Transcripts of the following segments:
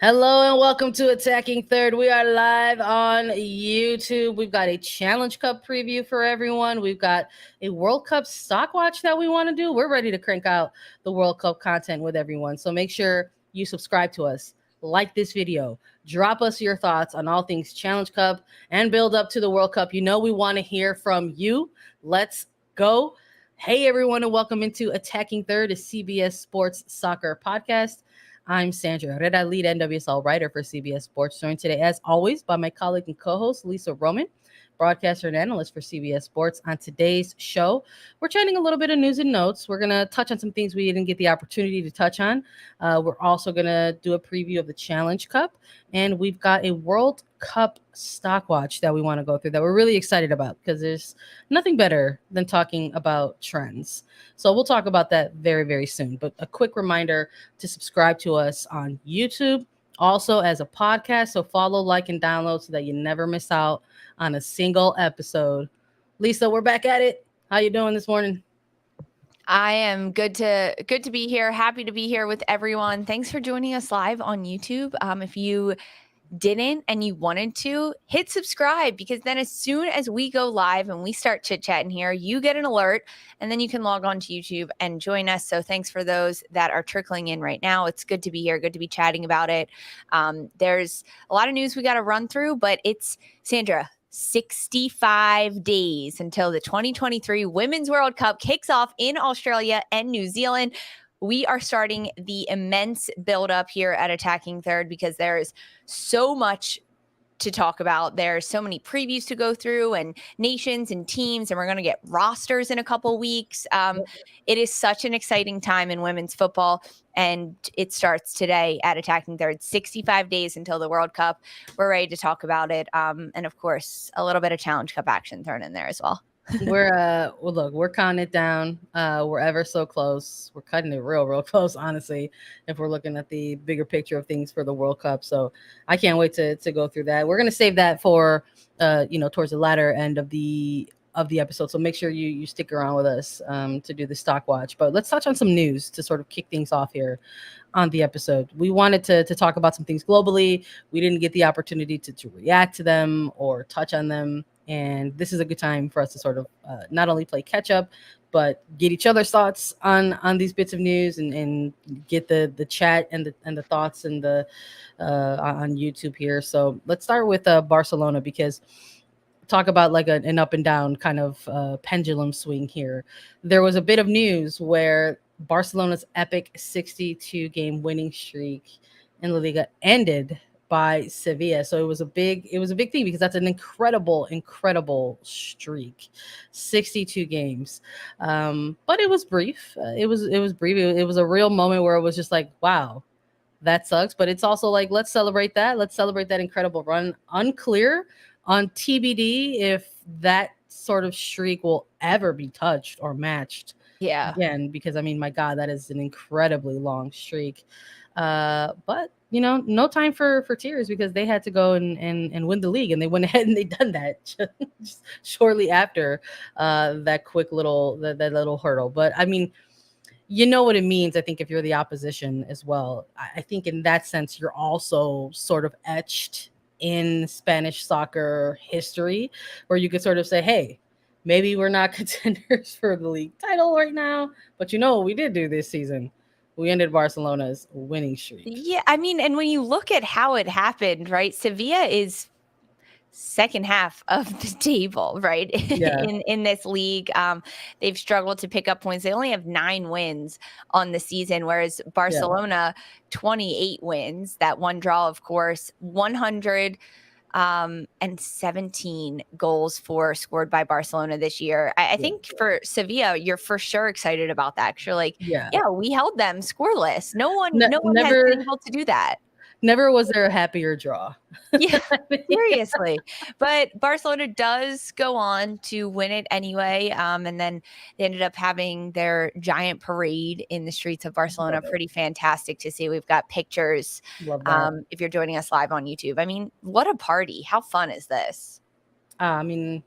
Hello and welcome to Attacking Third. We are live on YouTube. We've got a Challenge Cup preview for everyone. We've got a World Cup stock watch that we want to do. We're ready to crank out the World Cup content with everyone. So make sure you subscribe to us, like this video, drop us your thoughts on all things Challenge Cup and build up to the World Cup. You know we want to hear from you. Let's go. Hey everyone, and welcome into Attacking Third, a CBS Sports Soccer podcast. I'm Sandra Herrera, lead NWSL writer for CBS Sports, joined today, as always, by my colleague and co-host, Lisa Roman, broadcaster and analyst for CBS Sports. On today's show, we're chatting a little bit of news and notes. We're going to touch on some things we didn't get the opportunity to touch on. We're also going to do a preview of the Challenge Cup, and we've got a World Cup stock watch that we want to go through that we're really excited about because there's nothing better than talking about trends. So we'll talk about that very, very soon. But a quick reminder to subscribe to us on YouTube, also as a podcast. So follow, like, and download so that you never miss out on a single episode. Lisa, we're back at it. How you doing this morning? I am good to be here. Happy to be here with everyone. Thanks for joining us live on YouTube. If you didn't and you wanted to, hit subscribe, because then as soon as we go live and we start chit-chatting here, you get an alert and then you can log on to YouTube and join us. So thanks for those that are trickling in right now. It's good to be here, good to be chatting about it. There's a lot of news we got to run through, but it's, Sandra, 65 days until the 2023 Women's World Cup kicks off in Australia and New Zealand. We are starting the immense buildup here at Attacking Third because there is so much to talk about. There's so many previews to go through and nations and teams, and we're going to get rosters in a couple weeks. It is such an exciting time in women's football, and it starts today at Attacking Third. 65 days until the World Cup. We're ready to talk about it. And of course, a little bit of Challenge Cup action thrown in there as well. We're counting it down. We're ever so close. We're cutting it real close, honestly, if we're looking at the bigger picture of things for the World Cup. So I can't wait to go through that. We're gonna save that for towards the latter end of the episode. So make sure you stick around with us to do the stock watch. But let's touch on some news to sort of kick things off here on the episode. We wanted to talk about some things globally. We didn't get the opportunity to react to them or touch on them. And this is a good time for us to sort of not only play catch up, but get each other's thoughts on these bits of news and get the chat and the thoughts and the on YouTube here. So let's start with Barcelona, because talk about like an up and down kind of pendulum swing here. There was a bit of news where Barcelona's epic 62 game winning streak in La Liga ended by Sevilla. So it was a big thing because that's an incredible streak. 62 games. But it was brief. It was brief. It was a real moment where it was just like, wow, that sucks. But it's also like, let's celebrate that. Let's celebrate that incredible run. Unclear on TBD if that sort of streak will ever be touched or matched again, because I mean, my God, that is an incredibly long streak. But no time for tears, because they had to go and win the league, and they went ahead and they done that just shortly after that quick little that little hurdle. But I mean, you know what it means, I think, if you're the opposition as well. I think in that sense, you're also sort of etched in Spanish soccer history, where you could sort of say, hey, maybe we're not contenders for the league title right now, but what we did do this season? We ended Barcelona's winning streak. Yeah, I mean, and when you look at how it happened, right? Sevilla is second half of the table, right? Yeah. in this league. They've struggled to pick up points. They only have 9 wins on the season, whereas Barcelona, 28 wins. That one draw, of course, 100 and 17 goals scored by Barcelona this year. I think for Sevilla, you're for sure excited about that. Because you're like, yeah, we held them scoreless. No one has been able to do that. Never was there a happier draw. Yeah, seriously. But Barcelona does go on to win it anyway. And then they ended up having their giant parade in the streets of Barcelona. Pretty fantastic to see. We've got pictures. If you're joining us live on YouTube. I mean, what a party. How fun is this? I mean,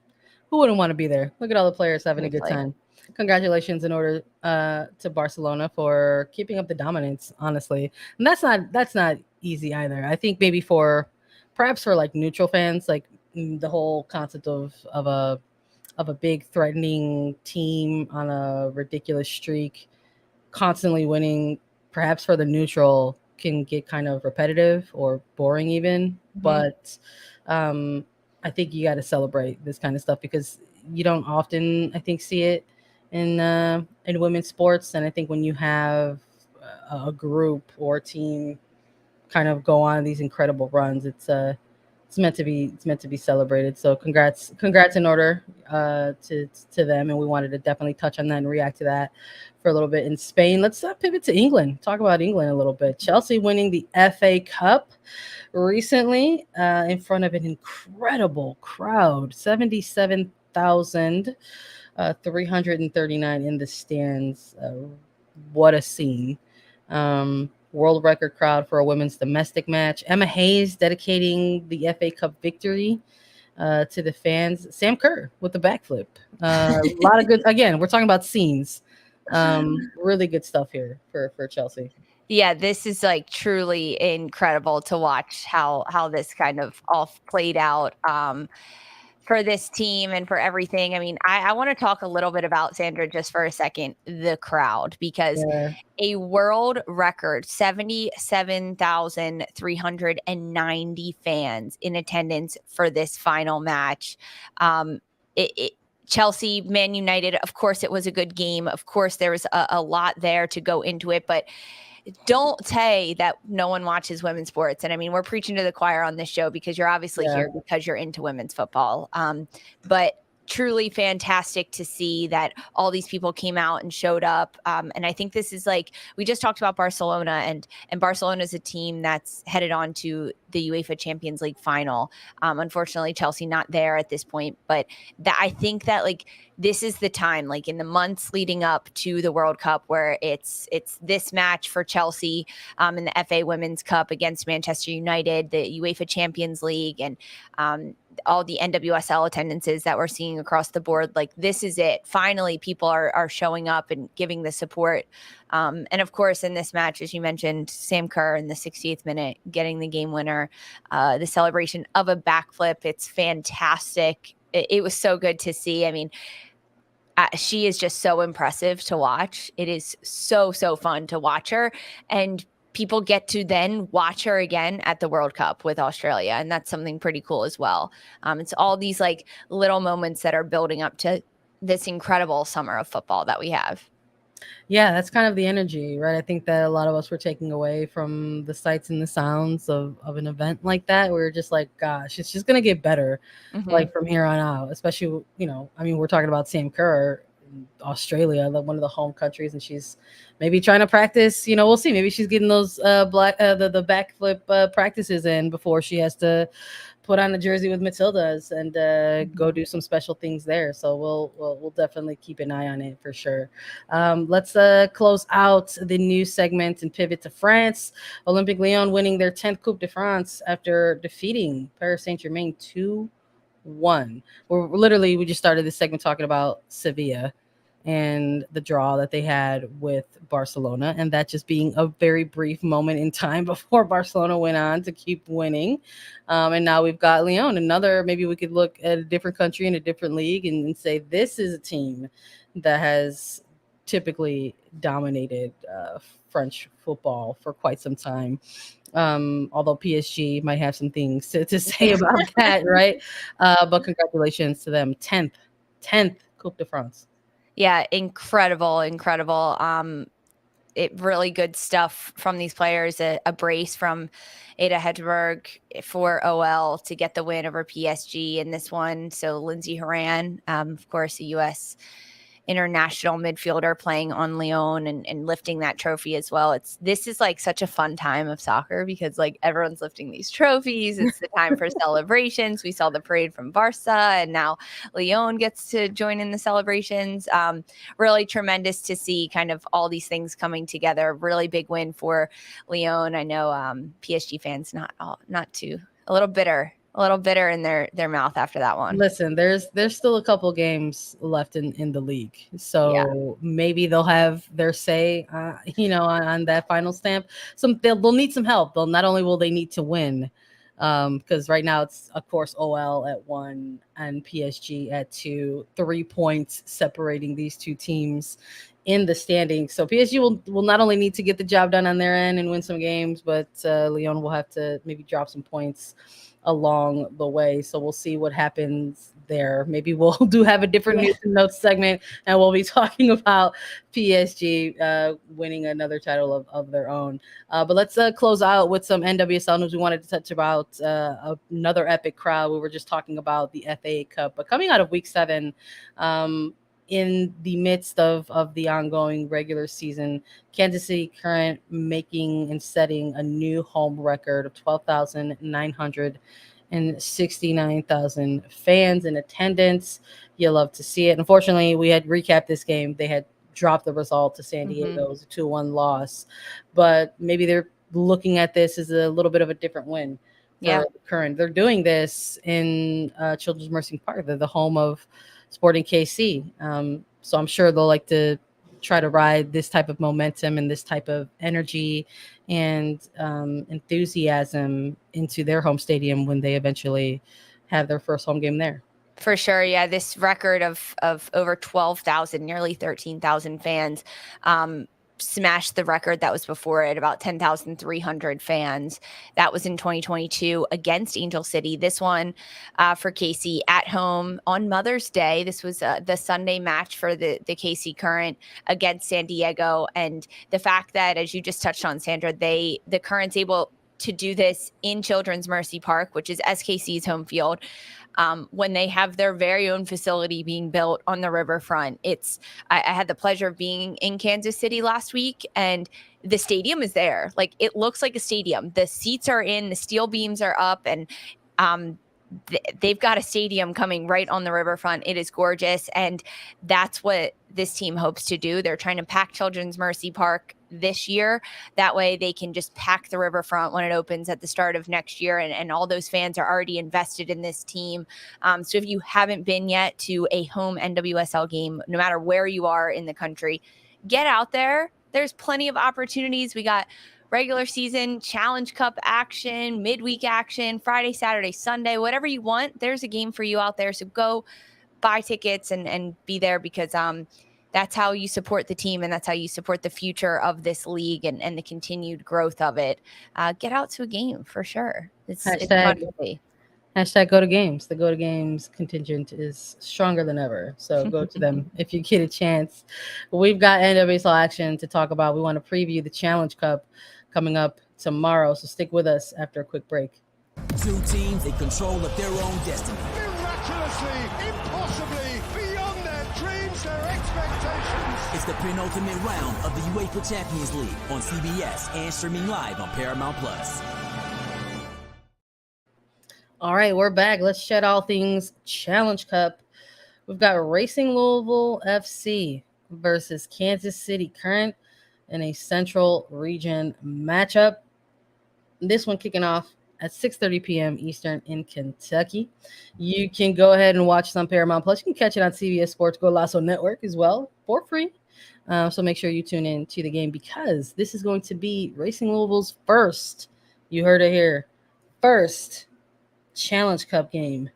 who wouldn't want to be there? Look at all the players having a good time. congratulations in order to Barcelona for keeping up the dominance, honestly. And that's not easy either. I think maybe for perhaps for like neutral fans, like the whole concept of a big threatening team on a ridiculous streak constantly winning, perhaps for the neutral, can get kind of repetitive or boring even. Mhm. But um, I think you got to celebrate this kind of stuff because you don't often, I think, see it in women's sports. And I think when you have a group or a team kind of go on these incredible runs, it's meant to be celebrated. So congrats in order to them, and we wanted to definitely touch on that and react to that for a little bit. In Spain, let's pivot to England. Talk about England a little bit. Chelsea winning the FA Cup recently in front of an incredible crowd, 77,339 in the stands. What a scene! World record crowd for a women's domestic match. Emma Hayes dedicating the FA Cup victory to the fans. Sam Kerr with the backflip. A lot of good. Again, we're talking about scenes. Really good stuff here for Chelsea. Yeah, this is like truly incredible to watch how this kind of all played out for this team and for everything. I mean, I want to talk a little bit about Sandra just for a second, the crowd, because Yeah, a world record 77,390 fans in attendance for this final match. Um, it Chelsea, Man United, of course, it was a good game. Of course, there was a lot there to go into it, but don't say that no one watches women's sports. And I mean, we're preaching to the choir on this show because you're obviously yeah. here because you're into women's football. But truly fantastic to see that all these people came out and showed up. And I think this is like, we just talked about Barcelona, and Barcelona is a team that's headed on to the UEFA Champions League final. Unfortunately, Chelsea not there at this point, but that I think that like this is the time, like in the months leading up to the World Cup, where it's this match for Chelsea in the FA Women's Cup against Manchester United, the UEFA Champions League, and all the NWSL attendances that we're seeing across the board. Like this is it. Finally, people are showing up and giving the support. And of course, in this match, as you mentioned, Sam Kerr in the 68th minute getting the game winner, the celebration of a backflip. It's fantastic. It was so good to see. I mean, she is just so impressive to watch. It is so fun to watch her, and people get to then watch her again at the World Cup with Australia, and that's something pretty cool as well. It's all these like little moments that are building up to this incredible summer of football that we have. Yeah, that's kind of the energy, right? I think that a lot of us were taking away from the sights and the sounds of an event like that. We were just like, gosh, it's just gonna get better, Mm-hmm. like from here on out. Especially, I mean, we're talking about Sam Kerr, in Australia, one of the home countries, and she's maybe trying to practice. We'll see. Maybe she's getting those the backflip practices in before she has to put on a jersey with Matildas and go do some special things there. So we'll definitely keep an eye on it for sure. Let's close out the news segment and pivot to France. Olympique Lyon winning their 10th Coupe de France after defeating Paris Saint-Germain 2-1. We just started this segment talking about Sevilla and the draw that they had with Barcelona, and that just being a very brief moment in time before Barcelona went on to keep winning. And now we've got Lyon, another, maybe we could look at a different country in a different league and say this is a team that has typically dominated French football for quite some time. Although PSG might have some things to say about that, right? But congratulations to them. 10th Coupe de France. Yeah, incredible. It really good stuff from these players. A brace from Ada Hedberg for OL to get the win over PSG in this one. So Lindsay Horan, of course, a U.S. international midfielder playing on Lyon and lifting that trophy as well. This is like such a fun time of soccer because like everyone's lifting these trophies. It's the time for celebrations. We saw the parade from Barca, and now Lyon gets to join in the celebrations. Really tremendous to see kind of all these things coming together. Really big win for Lyon. I know PSG fans not too a little bitter a little bitter in their mouth after that one. Listen, there's still a couple games left in the league, Yeah. so maybe they'll have their say, on that final stamp. They'll need some help. They'll not only will they need to win, because right now it's of course OL at 1 and PSG at 2, 3 points separating these two teams in the standings. So PSG will not only need to get the job done on their end and win some games, but Lyon will have to maybe drop some points along the way. So we'll see what happens there. Maybe we'll have a different news and notes segment, and we'll be talking about PSG winning another title of their own. But let's close out with some NWSL news. We wanted to touch about another epic crowd. We were just talking about the FA Cup, but coming out of week 7, in the midst of the ongoing regular season, Kansas City Current making and setting a new home record of 12,969,000 fans in attendance. You love to see it. Unfortunately, we had recapped this game. They had dropped the result to San Diego. It was a 2-1 loss. But maybe they're looking at this as a little bit of a different win for Current. They're doing this in Children's Mercy Park. They're the home of Sporting KC. So I'm sure they'll like to try to ride this type of momentum and this type of energy and enthusiasm into their home stadium when they eventually have their first home game there. For sure. Yeah. This record of over 12,000, nearly 13,000 fans, smashed the record that was before it, about 10,300 fans. That was in 2022 against Angel City. This one for KC at home on Mother's Day. This was the Sunday match for the KC Current against San Diego. And the fact that, as you just touched on, Sandra, the Current's able to do this in Children's Mercy Park, which is SKC's home field, when they have their very own facility being built on the riverfront. I had the pleasure of being in Kansas City last week, and the stadium is there. Like, it looks like a stadium. The seats are in, the steel beams are up, and they've got a stadium coming right on the riverfront. It is gorgeous, and that's what this team hopes to do. They're trying to pack Children's Mercy Park this year. That way they can just pack the riverfront when it opens at the start of next year, and all those fans are already invested in this team. So if you haven't been yet to a home NWSL game, no matter where you are in the country, get out there. There's plenty of opportunities. We got regular season, Challenge Cup action, midweek action, Friday, Saturday, Sunday, whatever you want. There's a game for you out there. So go buy tickets and be there, because that's how you support the team, and that's how you support the future of this league and the continued growth of it. Get out to a game for sure. It's fun to see. Hashtag go to games. The go to games contingent is stronger than ever. So go to them if you get a chance. We've got NWSL action to talk about. We want to preview the Challenge Cup coming up tomorrow. So stick with us after a quick break. Two teams in control of their own destiny. Miraculously, impossibly, beyond their dreams, their expectations. It's the penultimate round of the UEFA Champions League on CBS and streaming live on Paramount+. All right, we're back. Let's chat all things Challenge Cup. We've got Racing Louisville FC versus Kansas City Current in a Central Region matchup. This one kicking off at 6:30 p.m. Eastern in Kentucky. You can go ahead and watch this on Paramount+. You can catch it on CBS Sports Golazo Network as well for free. So make sure you tune in to the game, because this is going to be Racing Louisville's first, you heard it here, first Challenge Cup game.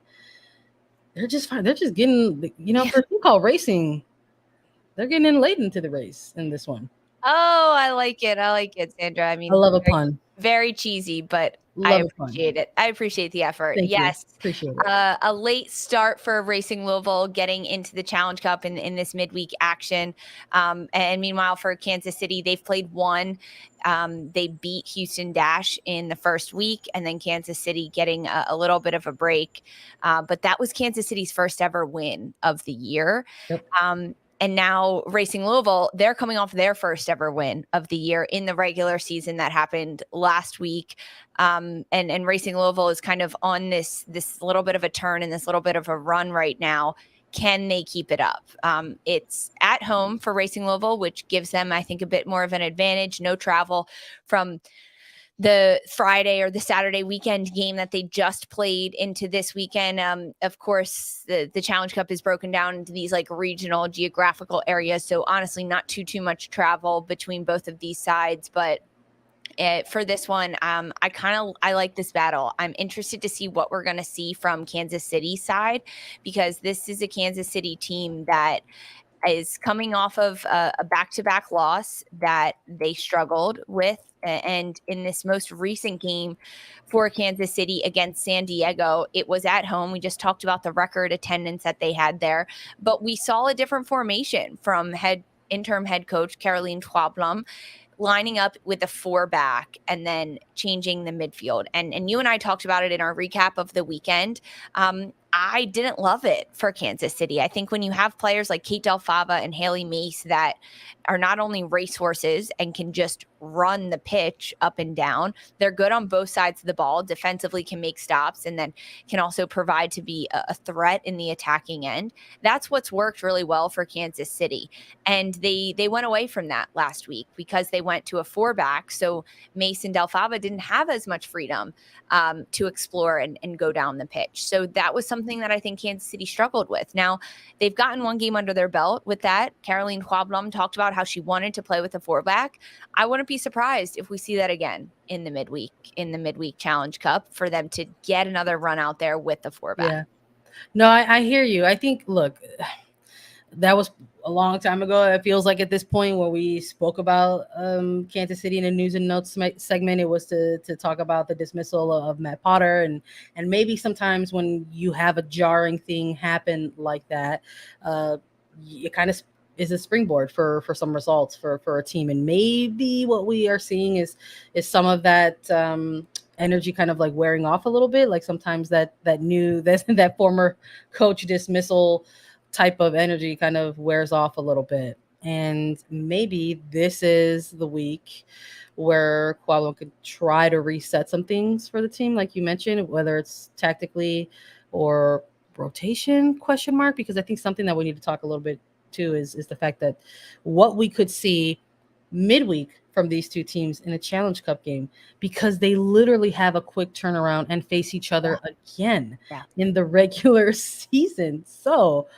They're just fine. They're just getting, for a team called Racing, they're getting in late into the race in this one. Oh, I like it, Sandra. I mean, I love a pun. Very cheesy, but I appreciate it. I appreciate the effort. Yes. Appreciate it. A late start for Racing Louisville getting into the Challenge Cup in this midweek action. And meanwhile, for Kansas City, they've played one. They beat Houston Dash in the first week, and then Kansas City getting a little bit of a break. But that was Kansas City's first ever win of the year. Yep. And now Racing Louisville, they're coming off their first ever win of the year in the regular season that happened last week. And Racing Louisville is kind of on this little bit of a turn and this little bit of a run right now. Can they keep it up? It's at home for Racing Louisville, which gives them, I think, a bit more of an advantage. No travel from the Friday or the Saturday weekend game that they just played into this weekend. Of course, the Challenge Cup is broken down into these like regional geographical areas. So honestly, not too much travel between both of these sides. But for this one, I like this battle. I'm interested to see what we're going to see from Kansas City side, because this is a Kansas City team that is coming off of a back-to-back loss that they struggled with. And in this most recent game for Kansas City against San Diego, it was at home. We just talked about the record attendance that they had there, but we saw a different formation from interim head coach Caroline Schwablum, lining up with a 4-back and then changing the midfield. And you and I talked about it in our recap of the weekend. I didn't love it for Kansas City. I think when you have players like Kate Del Fava and Haley Mace that are not only racehorses and can just run the pitch up and down, they're good on both sides of the ball, defensively can make stops, and then can also provide to be a threat in the attacking end. That's what's worked really well for Kansas City. And they went away from that last week because they went to a 4-back. So Mace and Del Fava didn't have as much freedom to explore and go down the pitch. So that was something that I think Kansas City struggled with. Now, they've gotten one game under their belt with that. Caroline Schwablum talked about how she wanted to play with a 4-back. I wouldn't be surprised if we see that again in the midweek Challenge Cup, for them to get another run out there with the 4-back. Yeah. No, I hear you. I think, look, that was a long time ago. It feels like at this point where we spoke about Kansas City in a news and notes segment, it was to talk about the dismissal of Matt Potter, and maybe sometimes when you have a jarring thing happen like that, it kind of is a springboard for some results for a team. And maybe what we are seeing is some of that energy kind of like wearing off a little bit. Like sometimes that former coach dismissal type of energy kind of wears off a little bit. And maybe this is the week where Quablo could try to reset some things for the team, like you mentioned, whether it's tactically or rotation, question mark, because I think something that we need to talk a little bit too is the fact that what we could see midweek from these two teams in a Challenge Cup game, because they literally have a quick turnaround and face each other again in the regular season. So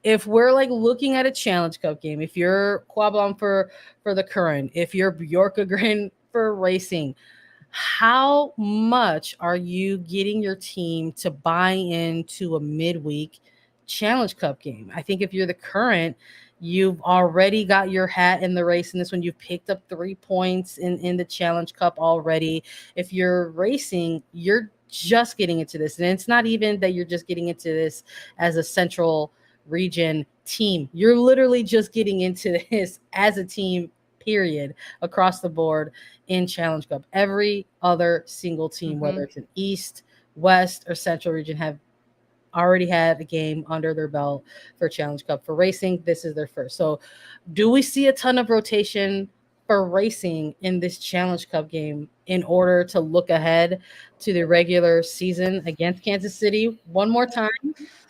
if we're like looking at a Challenge Cup game, if you're Quablon for the Current, if you're Bjorkagren for Racing, how much are you getting your team to buy into a midweek Challenge Cup game? I think if you're the Current, you've already got your hat in the race in this one. You've picked up 3 points in the Challenge Cup already. If you're Racing, you're just getting into this. And it's not even that you're just getting into this as a central region team. You're literally just getting into this as a team, period, across the board in Challenge Cup. Every other single team, whether it's an East, West, or Central region, have already had a game under their belt for Challenge Cup. For Racing, this is their first. So do we see a ton of rotation for Racing in this Challenge Cup game in order to look ahead to the regular season against Kansas City one more time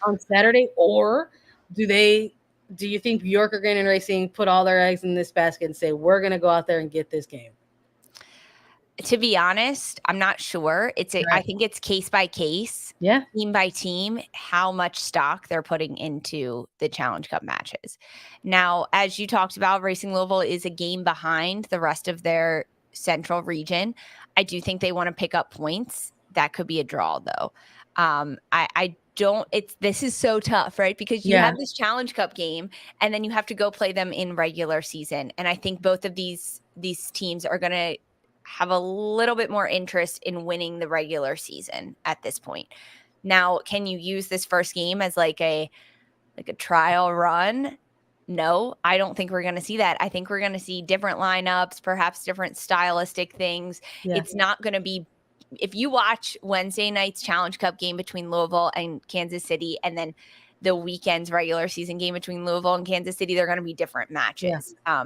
on Saturday? Or do you think Bjorkagren and Racing put all their eggs in this basket and say, we're going to go out there and get this game? To be honest, I'm not sure. I think it's case by case, team by team, how much stock they're putting into the Challenge Cup matches. Now, as you talked about, Racing Louisville is a game behind the rest of their central region. I do think they want to pick up points. That could be a draw, though. This is so tough, right? Because you have this Challenge Cup game and then you have to go play them in regular season. And I think both of these teams are going to have a little bit more interest in winning the regular season at this point. Now, can you use this first game as like a trial run? No, I don't think we're going to see that. I think we're going to see different lineups, perhaps different stylistic things. Yeah. It's not going to be, if you watch Wednesday night's Challenge Cup game between Louisville and Kansas City, and then the weekend's regular season game between Louisville and Kansas City, they're going to be different matches. Yeah.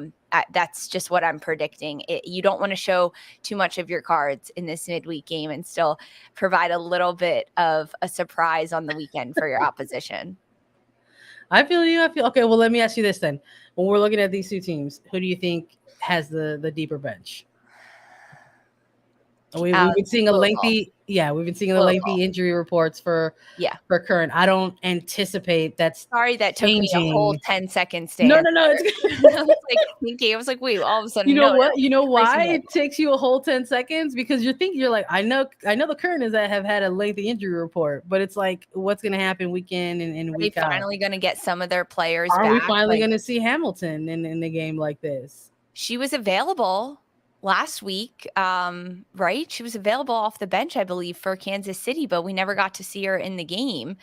That's just what I'm predicting. You don't want to show too much of your cards in this midweek game and still provide a little bit of a surprise on the weekend for your opposition. I feel you. Okay. Well, let me ask you this then. When we're looking at these two teams, who do you think has the deeper bench? We've been seeing a Louisville. we've been seeing the Louisville. lengthy injury reports for current. I don't anticipate that's Sorry that took me a whole 10 seconds to No, answer. it's I was like thinking, I was like, wait, all of a sudden, you know what? no. You know why it takes you a whole 10 seconds? Because you're like, I know the current is that have had a lengthy injury report, but it's like, what's going to happen week in and week out? Are they finally going to get some of their players back? Are we finally going to see Hamilton in a game like this? She was available last week, right? She was available off the bench, I believe, for Kansas City, but we never got to see her in the game.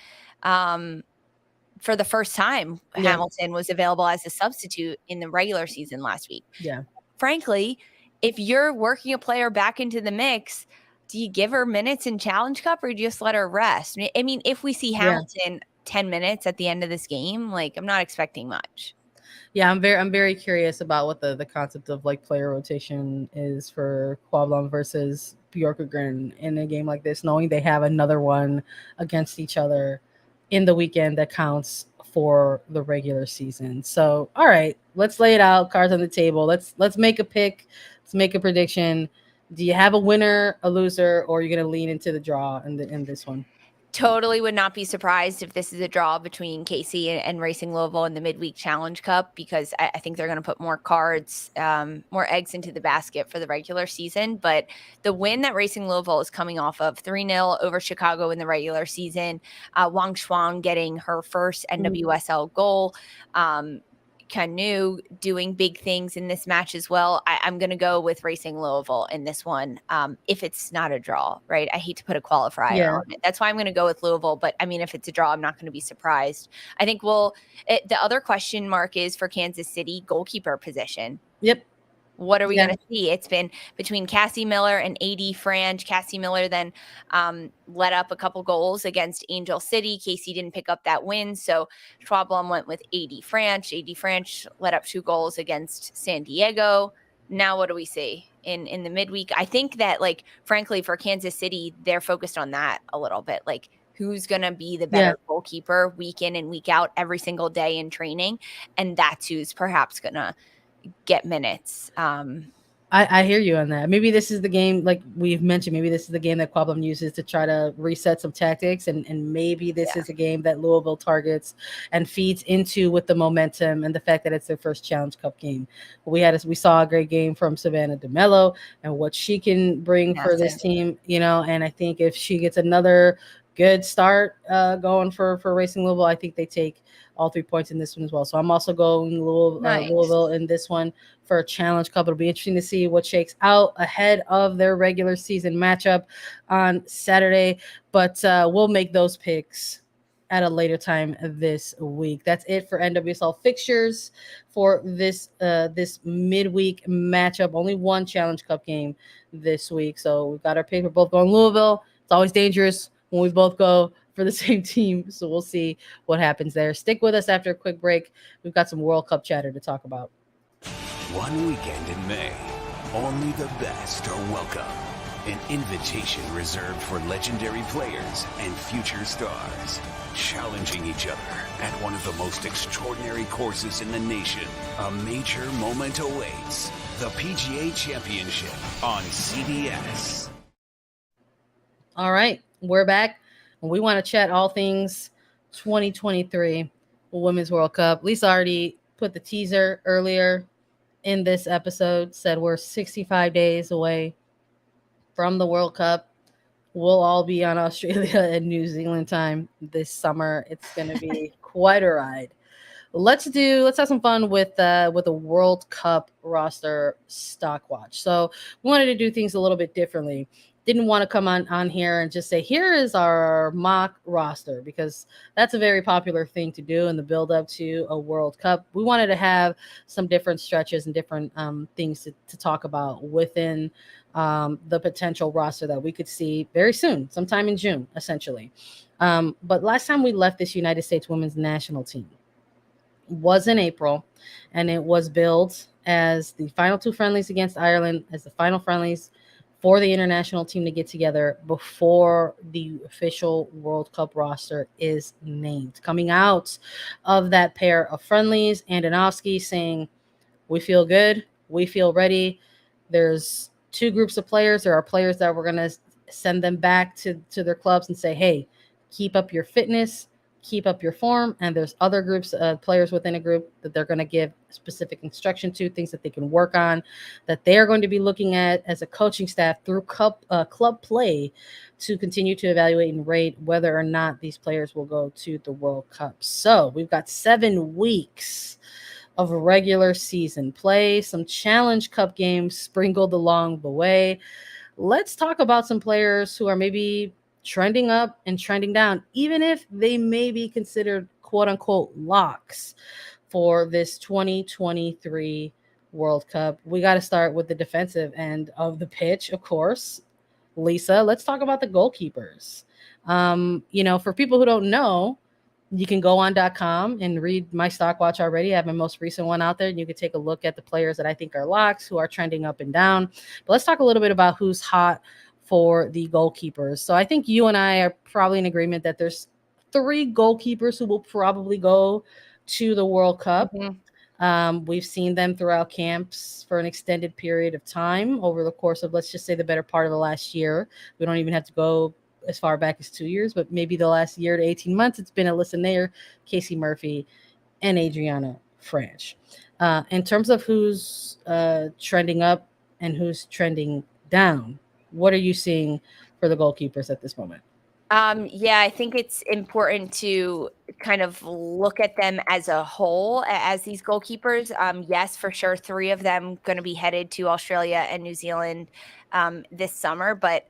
For the first time, Hamilton was available as a substitute in the regular season last week. Yeah. Frankly, if you're working a player back into the mix, do you give her minutes in Challenge Cup or do you just let her rest? I mean, if we see Hamilton 10 minutes at the end of this game, like, I'm not expecting much. Yeah, I'm very curious about what the concept of like player rotation is for Quablon versus Bjorkegren in a game like this, knowing they have another one against each other in the weekend that counts for the regular season. So, all right, let's lay it out, cards on the table. Let's make a pick. Let's make a prediction. Do you have a winner, a loser, or are you going to lean into the draw in this one? Totally would not be surprised if this is a draw between KC and Racing Louisville in the midweek Challenge Cup, because I think they're going to put more cards, more eggs into the basket for the regular season. But the win that Racing Louisville is coming off of 3-0 over Chicago in the regular season, Wang Shuang getting her first NWSL goal, Canu doing big things in this match as well. I'm going to go with Racing Louisville in this one. If it's not a draw, right? I hate to put a qualifier on it. That's why I'm going to go with Louisville. But I mean, if it's a draw, I'm not going to be surprised. I think the other question mark is for Kansas City goalkeeper position. Yep. What are we going to see? It's been between Cassie Miller and AD Franch. Cassie Miller then let up a couple goals against Angel City. Casey didn't pick up that win, so Schwablom went with AD Franch. AD Franch let up 2 goals against San Diego. Now what do we see in the midweek? I think that, like, frankly, for Kansas City, they're focused on that a little bit. Like, who's going to be the better goalkeeper week in and week out every single day in training? And that's who's perhaps going to get minutes. I hear you on that. Maybe this is the game, like we've mentioned, maybe this is the game that Quablon uses to try to reset some tactics, and maybe this is a game that Louisville targets and feeds into with the momentum and the fact that it's their first Challenge Cup game. We saw a great game from Savannah DeMello and what she can bring for this team, and I think if she gets another good start going for Racing Louisville, I think they take all 3 points in this one as well. So I'm also going Louisville in this one for a Challenge Cup. It'll be interesting to see what shakes out ahead of their regular season matchup on Saturday. But we'll make those picks at a later time this week. That's it for NWSL fixtures for this midweek matchup. Only one Challenge Cup game this week. So we've got our pick. We're both going Louisville. It's always dangerous when we both go for the same team. So we'll see what happens there. Stick with us after a quick break. We've got some World Cup chatter to talk about. One weekend in May, only the best are welcome. An invitation reserved for legendary players and future stars, challenging each other at one of the most extraordinary courses in the nation. A major moment awaits. The PGA Championship on CBS. All right, we're back. We want to chat all things 2023 Women's World Cup. Lisa already put the teaser earlier in this episode, said we're 65 days away from the World Cup. We'll all be on Australia and New Zealand time this summer. It's going to be quite a ride. Let's have some fun with a World Cup roster stock watch. So we wanted to do things a little bit differently. Didn't want to come on here and just say, here is our mock roster, because that's a very popular thing to do in the build up to a World Cup. We wanted to have some different stretches and different things to talk about within the potential roster that we could see very soon, sometime in June, essentially. But last time we left this United States women's national team was in April, and it was billed as the final 2 friendlies against Ireland, as the final friendlies for the international team to get together before the official World Cup roster is named. Coming out of that pair of friendlies, Andonovski saying, we feel good, we feel ready. There's two groups of players. There are players that we're going to send them back to their clubs and say, hey, keep up your fitness, keep up your form. And there's other groups, players within a group that they're going to give specific instruction to, things that they can work on, that they are going to be looking at as a coaching staff through club play to continue to evaluate and rate whether or not these players will go to the World Cup. So we've got 7 weeks of regular season play, some Challenge Cup games sprinkled along the way. Let's talk about some players who are maybe trending up and trending down, even if they may be considered quote unquote locks for this 2023 World Cup. We got to start with the defensive end of the pitch, of course. Lisa, let's talk about the goalkeepers. For people who don't know, you can go on .com and read my Stock Watch already. I have my most recent one out there, and you can take a look at the players that I think are locks, who are trending up and down. But let's talk a little bit about who's hot for the goalkeepers. So I think you and I are probably in agreement that there's 3 goalkeepers who will probably go to the World Cup. We've seen them throughout camps for an extended period of time over the course of, let's just say, the better part of the last year. We don't even have to go as far back as 2 years, but maybe the last year to 18 months, it's been Alyssa Nair, Casey Murphy, and Adriana Franch. In terms of who's trending up and who's trending down, what are you seeing for the goalkeepers at this moment? I think it's important to kind of look at them as a whole as these goalkeepers. Yes, for sure, 3 of them going to be headed to Australia and New Zealand this summer. But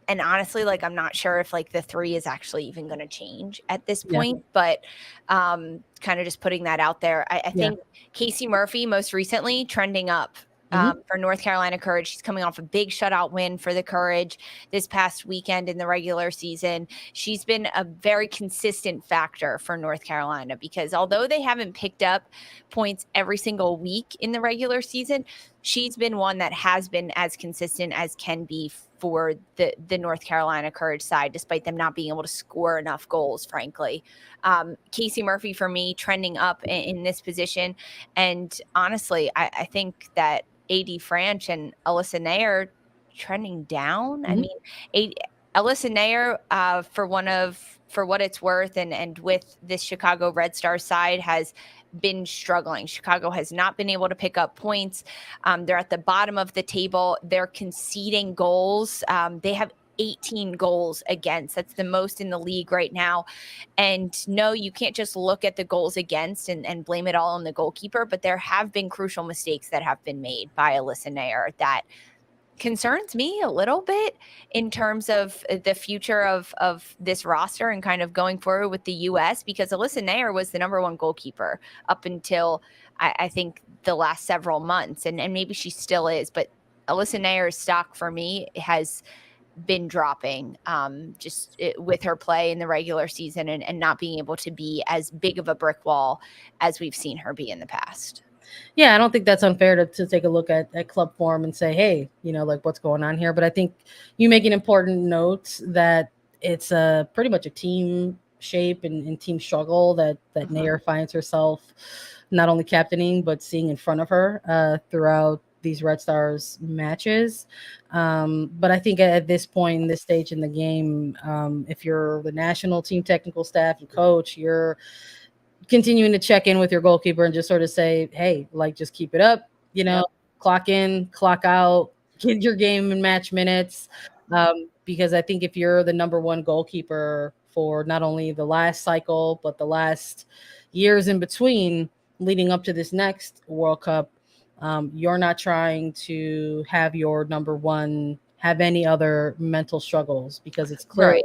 and honestly, like, I'm not sure if like the 3 is actually even going to change at this point. But kind of just putting that out there. I think Casey Murphy most recently trending up. For North Carolina Courage. She's coming off a big shutout win for the Courage this past weekend in the regular season. She's been a very consistent factor for North Carolina, because although they haven't picked up points every single week in the regular season, she's been one that has been as consistent as can be for the North Carolina Courage side, despite them not being able to score enough goals, frankly. Casey Murphy, for me, trending up in this position. And honestly, I think that AD Franch and Alyssa Nair trending down. I mean, Alyssa Nair, for what it's worth, and with this Chicago Red Stars side, has been struggling. Chicago has not been able to pick up points. They're at the bottom of the table. They're conceding goals. They have 18 goals against. That's the most in the league right now. And no, you can't just look at the goals against and blame it all on the goalkeeper, but there have been crucial mistakes that have been made by Alyssa Nair that concerns me a little bit in terms of the future of this roster and kind of going forward with the U.S., because Alyssa Nair was the number 1 goalkeeper up until I think the last several months, and maybe she still is, but Alyssa Nair's stock for me has been dropping with her play in the regular season and not being able to be as big of a brick wall as we've seen her be in the past. Yeah, I don't think that's unfair to take a look at club form and say, hey, like, what's going on here? But I think you make an important note that it's pretty much a team shape and team struggle that Nair finds herself not only captaining, but seeing in front of her throughout these Red Stars matches. But I think at this point, in this stage in the game, if you're the national team technical staff and coach, you're continuing to check in with your goalkeeper and just sort of say, hey, like, just keep it up, clock in, clock out, get your game and match minutes. Because I think if you're the number 1 goalkeeper for not only the last cycle, but the last years in between leading up to this next World Cup, you're not trying to have your number 1 have any other mental struggles, because it's clear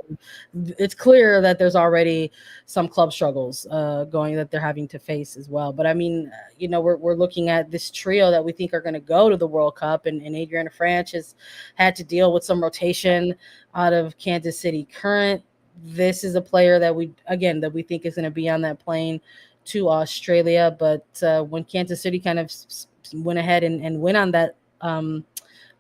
it's clear that there's already some club struggles going that they're having to face as well. But I mean, we're looking at this trio that we think are going to go to the World Cup, and Adriana Franch has had to deal with some rotation out of Kansas City Current. This is a player that we think is going to be on that plane to Australia. But when Kansas City kind of went ahead and went on that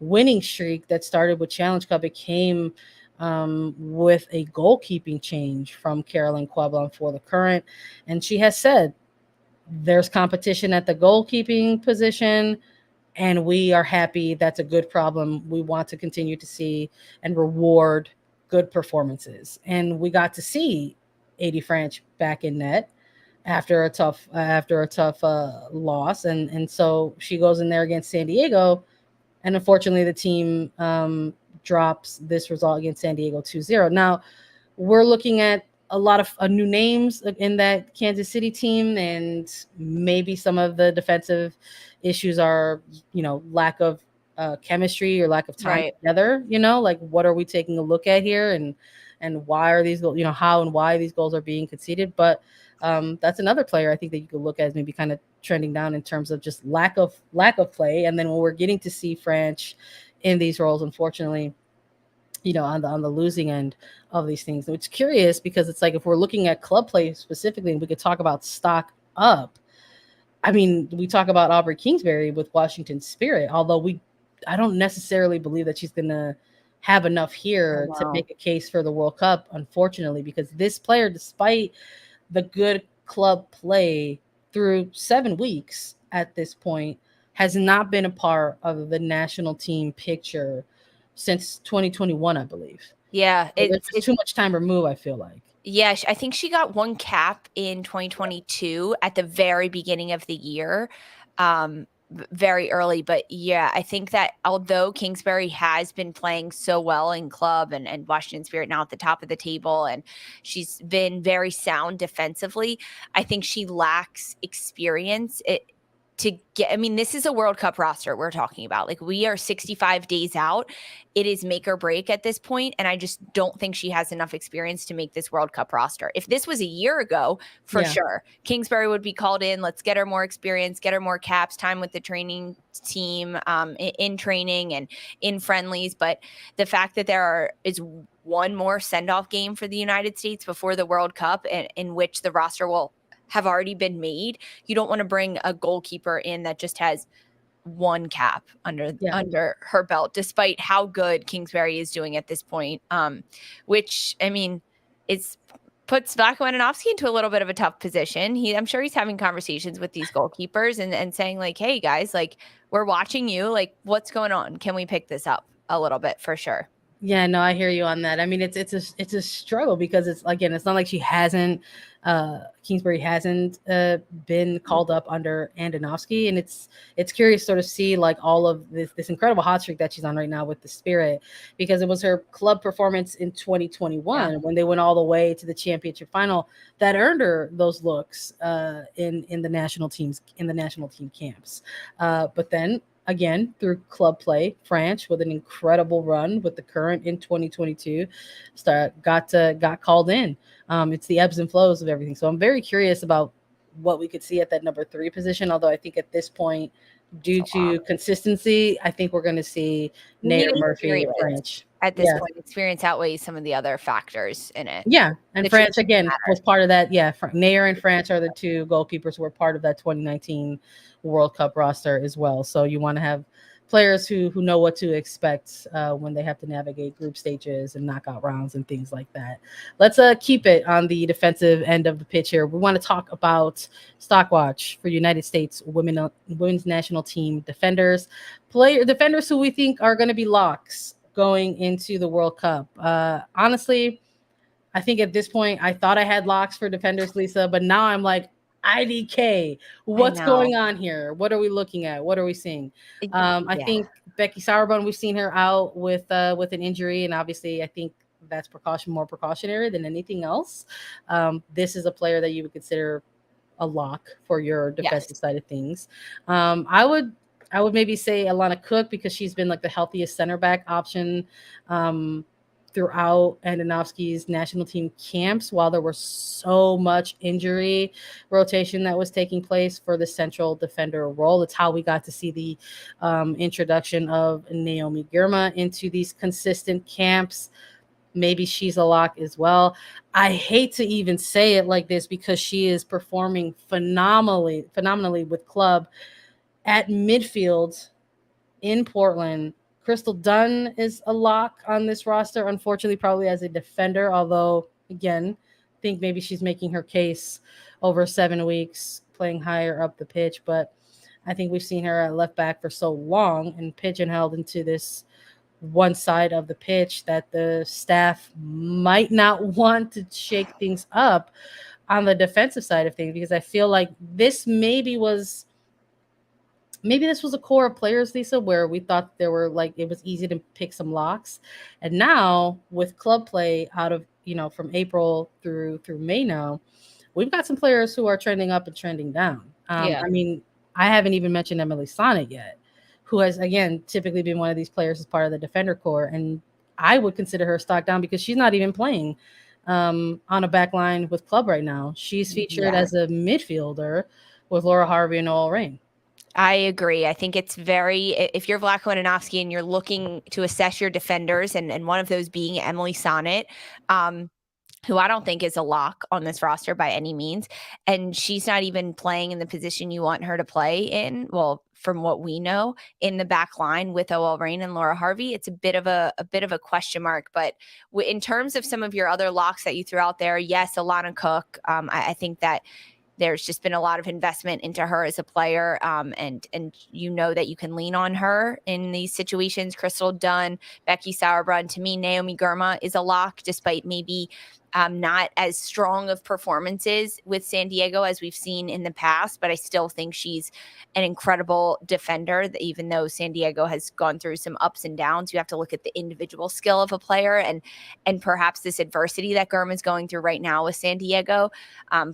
winning streak that started with Challenge Cup, it came with a goalkeeping change from Carolyn Quablon for the Current. And she has said there's competition at the goalkeeping position. And we are happy. That's a good problem. We want to continue to see and reward good performances. And we got to see Adie French back in net after a tough loss. And so she goes in there against San Diego. And unfortunately, the team drops this result against San Diego 2-0. Now, we're looking at a lot of new names in that Kansas City team, and maybe some of the defensive issues are, lack of chemistry or lack of time together. Like, what are we taking a look at here, and why are these goals? How and why these goals are being conceded. But that's another player I think that you could look at as maybe kind of trending down in terms of just lack of play. And then when we're getting to see French in these roles, unfortunately, on the losing end of these things. It's curious because it's like, if we're looking at club play specifically, and we could talk about stock up. I mean, we talk about Aubrey Kingsbury with Washington Spirit, although I don't necessarily believe that she's going to have enough here to make a case for the World Cup, unfortunately, because this player, despite the good club play through 7 weeks at this point, has not been a part of the national team picture since 2021, I believe. Yeah. It's too much time removed, I feel like. Yeah, I think she got 1 cap in 2022 at the very beginning of the year, very early. But yeah, I think that although Kingsbury has been playing so well in club and Washington Spirit now at the top of the table, and she's been very sound defensively, I think she lacks experience. This is a World Cup roster we're talking about. Like, we are 65 days out. It is make or break at this point, and I just don't think she has enough experience to make this World Cup roster. If this was a year ago, for sure, Kingsbury would be called in. Let's get her more experience, get her more caps, time with the training team, in training and in friendlies. But the fact that is one more send-off game for the United States before the World Cup, in which the roster will have already been made. You don't want to bring a goalkeeper in that just has 1 cap under her belt, despite how good Kingsbury is doing at this point. Which, I mean, puts Vlatko Andonovski into a little bit of a tough position. I'm sure he's having conversations with these goalkeepers and saying, like, hey guys, like, we're watching you, like, what's going on? Can we pick this up a little bit? For sure. Yeah, no, I hear you on that. I mean, it's a struggle because it's not like she hasn't Kingsbury hasn't been called up under Andonovski, and it's curious to sort of see like all of this incredible hot streak that she's on right now with the Spirit, because it was her club performance in 2021 when they went all the way to the championship final that earned her those looks in the national team camps. But then again, through club play, French with an incredible run with the current in 2022, got called in. It's the ebbs and flows of everything. So I'm very curious about what we could see at that number 3 position. Although I think at this point, due to consistency, I think we're going to see Nair, Murphy, French. At this point, experience outweighs some of the other factors in it. Yeah, and French again was part of that. Yeah, Nair and French are the 2 goalkeepers who were part of that 2019 World Cup roster as well. So you want to have players who know what to expect when they have to navigate group stages and knockout rounds and things like that. Let's keep it on the defensive end of the pitch here. We want to talk about Stock Watch for United States women's national team defenders who we think are going to be locks going into the World Cup. Honestly, I think at this point, I thought I had locks for defenders, Lisa, but now I'm like, IDK, what's going on here? What are we looking at? What are we seeing? I think Becky Sauerbrunn, we've seen her out with an injury, and obviously I think that's more precautionary than anything else. This is a player that you would consider a lock for your defensive side of things. I would maybe say Alana Cook, because she's been like the healthiest center back option throughout Andonovski's national team camps, while there was so much injury rotation that was taking place for the central defender role. It's how we got to see the introduction of Naomi Girma into these consistent camps. Maybe she's a lock as well. I hate to even say it like this because she is performing phenomenally with club at midfield in Portland. Crystal Dunn is a lock on this roster, unfortunately, probably as a defender, although, again, I think maybe she's making her case over 7 weeks, playing higher up the pitch. But I think we've seen her at left back for so long and pigeonholed into this one side of the pitch that the staff might not want to shake things up on the defensive side of things, because I feel like maybe this was a core of players, Lisa, where we thought there were like, it was easy to pick some locks. And now with club play out of, from April through May now, we've got some players who are trending up and trending down. Yeah. I mean, I haven't even mentioned Emily Sonnet yet, who has, again, typically been one of these players as part of the defender core. And I would consider her stock down because she's not even playing on a back line with club right now. She's featured as a midfielder with Laura Harvey and Noel Rain. I agree. I think it's if you're Vlatko Andonovski and you're looking to assess your defenders, and one of those being Emily Sonnet, who I don't think is a lock on this roster by any means, and she's not even playing in the position you want her to play in. Well, from what we know, in the back line with OL Rain and Laura Harvey, it's a bit of a question mark. But in terms of some of your other locks that you threw out there, yes, Alana Cook. I think that there's just been a lot of investment into her as a player, and that you can lean on her in these situations. Crystal Dunn, Becky Sauerbrunn. To me, Naomi Girma is a lock, despite maybe not as strong of performances with San Diego as we've seen in the past, but I still think she's an incredible defender. Even though San Diego has gone through some ups and downs, you have to look at the individual skill of a player, and perhaps this adversity that Girma is going through right now with San Diego,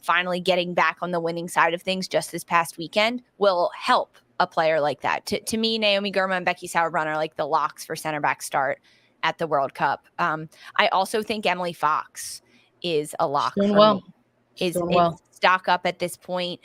finally getting back on the winning side of things just this past weekend will help a player like that. To me, Naomi Girma and Becky Sauerbrunn are like the locks for center back start at the World Cup. I also think Emily Fox is a lock. Doing well. Is stock up at this point.